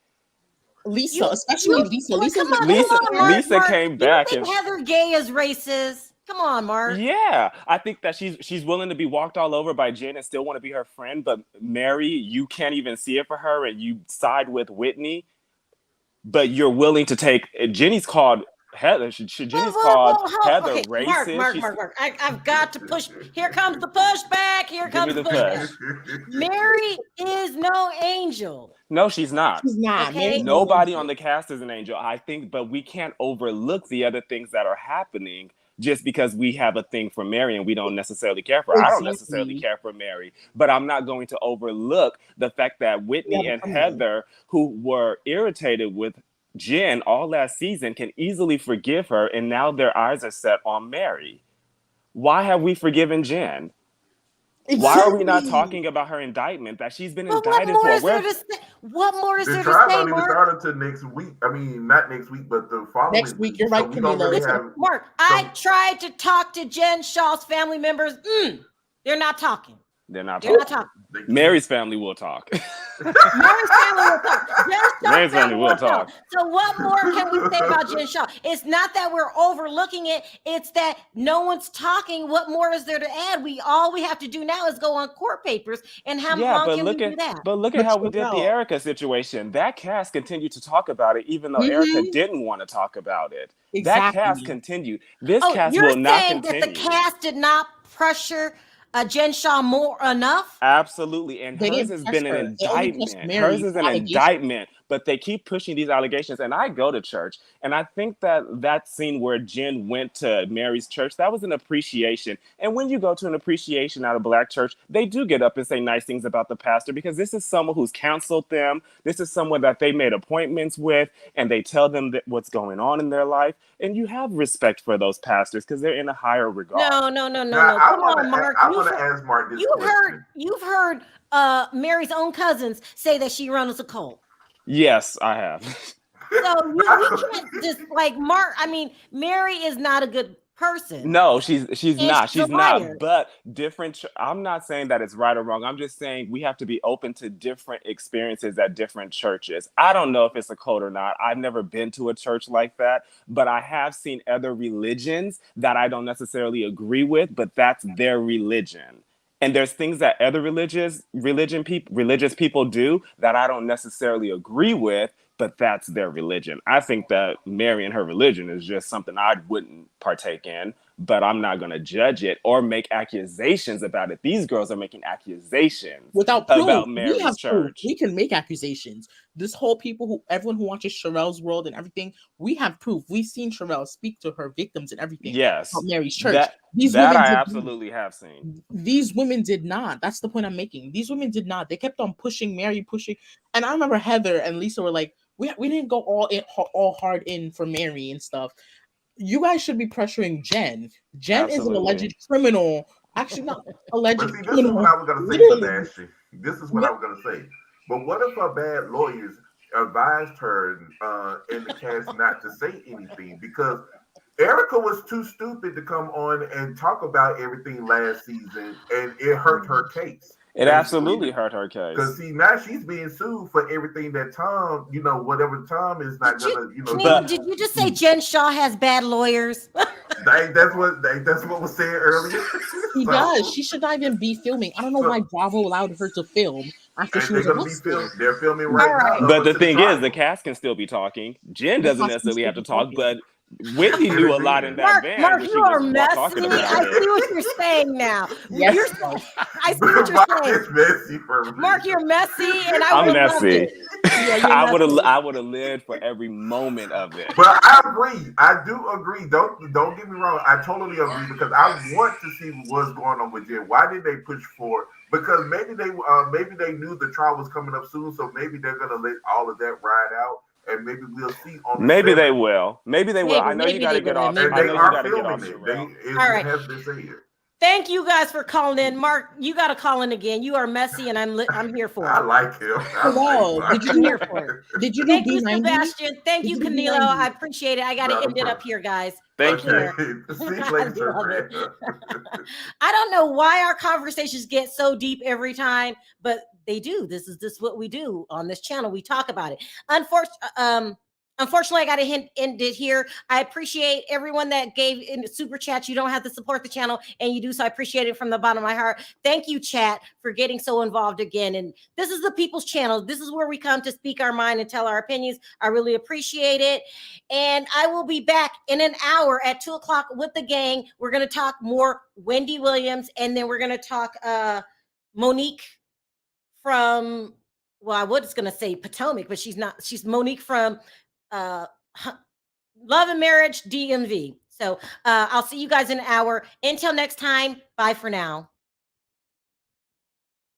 Lisa, especially Lisa. Lisa's like, Lisa came back You think and Heather Gay is racist? Come on, Mark. yeah, I think that she's willing to be walked all over by Jen and still want to be her friend, but Mary, you can't even see it for her and you side with Whitney, but you're willing to take Jenny's called Heather. Jenny's called Heather Okay, racist. Mark. I've got to push. Here comes the pushback. Here Give comes me the the pushback. Mary is no angel. No, she's not. She's not. Okay. Mary's Nobody no on the cast is an angel, I think, but we can't overlook the other things that are happening just because we have a thing for Mary and we don't necessarily care for her. I don't necessarily care for Mary, but I'm not going to overlook the fact that Whitney and Heather, who were irritated with Jen all last season, can easily forgive her, and now their eyes are set on Mary. Why have we forgiven Jen? Why are we not talking about her indictment that she's been indicted for? What more is The there trial to say, don't even Mark? start until next week. I mean, not next week, but the following next week. You're right, we don't Camila. really have. Mark, I tried to talk to Jen Shaw's family members. They're not talking. They're not They're talking. not talking. Mary's family will talk. Mary's family will talk. Jen Shaw's Mary's family will talk. So what more can we say about Jen Shaw? It's not that we're overlooking it. It's that no one's talking. What more is there to add? All we have to do now is go on court papers. And how long can we do that? But look at how we did the Erica situation. That cast continued to talk about it, even though Erica didn't want to talk about it. That cast continued. This cast will not continue. That the cast did not pressure Jen Shaw more enough? Absolutely. And hers has been an indictment. Hers is an indictment, but they keep pushing these allegations. And I go to church, and I think that scene where Jen went to Mary's church, that was an appreciation. And when you go to an appreciation at a Black church, they do get up and say nice things about the pastor, because this is someone who's counseled them. This is someone that they made appointments with, and they tell them that what's going on in their life. And you have respect for those pastors because they're in a higher regard. No. Now, Come on, Mark. I want to ask Mark this question. You've heard Mary's own cousins say that she runs a cult. Yes, I have. So we can't just like Mark. I mean, Mary is not a good person. No, she's not. She's not. But different. I'm not saying that it's right or wrong. I'm just saying we have to be open to different experiences at different churches. I don't know if it's a cult or not. I've never been to a church like that, but I have seen other religions that I don't necessarily agree with, but that's their religion. And there's things that other religious people do that I don't necessarily agree with, but that's their religion. I think that Mary and her religion is just something I wouldn't partake in, but I'm not going to judge it or make accusations about it. These girls are making accusations without proof. About Mary's church. We can make accusations. This whole everyone who watches Sharrell's World and everything, we have proof. We've seen Sharrell speak to her victims and everything. Yes. About Mary's church. That I absolutely have seen. These women did not. That's the point I'm making. These women did not. They kept on pushing Mary. And I remember Heather and Lisa were like, we didn't go all hard in for Mary and stuff. You guys should be pressuring Jen. Jen is an alleged criminal. Actually, not alleged But see, this criminal. is what I was gonna say, Literally. Sebastian. This is what I was gonna say. But what if her bad lawyers advised her in the cast not to say anything? Because Erica was too stupid to come on and talk about everything last season, and it hurt her case. It absolutely hurt her case. Because see, now she's being sued for everything that Tom, whatever Tom is not Did you just say Jen Shaw has bad lawyers? That's what was said earlier. She does. She should not even be filming. I don't know why Bravo allowed her to film after she was arrested. They're filming right now. But the thing is, the cast can still be talking. Jen doesn't necessarily have to talk, but Whitney knew a lot in that van. Mark, you are messy. I see what you're saying now. Yes. I see what you're saying. Messy for me. Mark, you're messy, and I'm messy. Yeah, I would have lived for every moment of it. But I agree. I do agree. Don't get me wrong. I totally agree because I want to see what's going on with Jen. Why did they push for? Because maybe they knew the trial was coming up soon, so maybe they're gonna let all of that ride out. And maybe we'll see on. Maybe they will. Maybe they will. I know you got to get off. And they are filming it. All right. Has been said. Thank you guys for calling in, Mark. You got to call in again. You are messy, and I'm here for it. I like him. Hello. I'm here for it. Did you Thank do you, B90? Sebastian. Thank you, Canelo. I appreciate it. I got to end it up here, guys. Thank you. I don't know why our conversations get so deep every time, but they do. This is what we do on this channel. We talk about it. Unfortunately, I got to end it here. I appreciate everyone that gave in the super chats. You don't have to support the channel, and you do, so I appreciate it from the bottom of my heart. Thank you, chat, for getting so involved again. And this is the people's channel. This is where we come to speak our mind and tell our opinions. I really appreciate it. And I will be back in an hour at 2:00 with the gang. We're going to talk more Wendy Williams, and then we're going to talk Monique from, well, I was going to say Potomac, but she's not. She's Monique from Love and Marriage DMV. So I'll see you guys in an hour. Until next time, bye for now.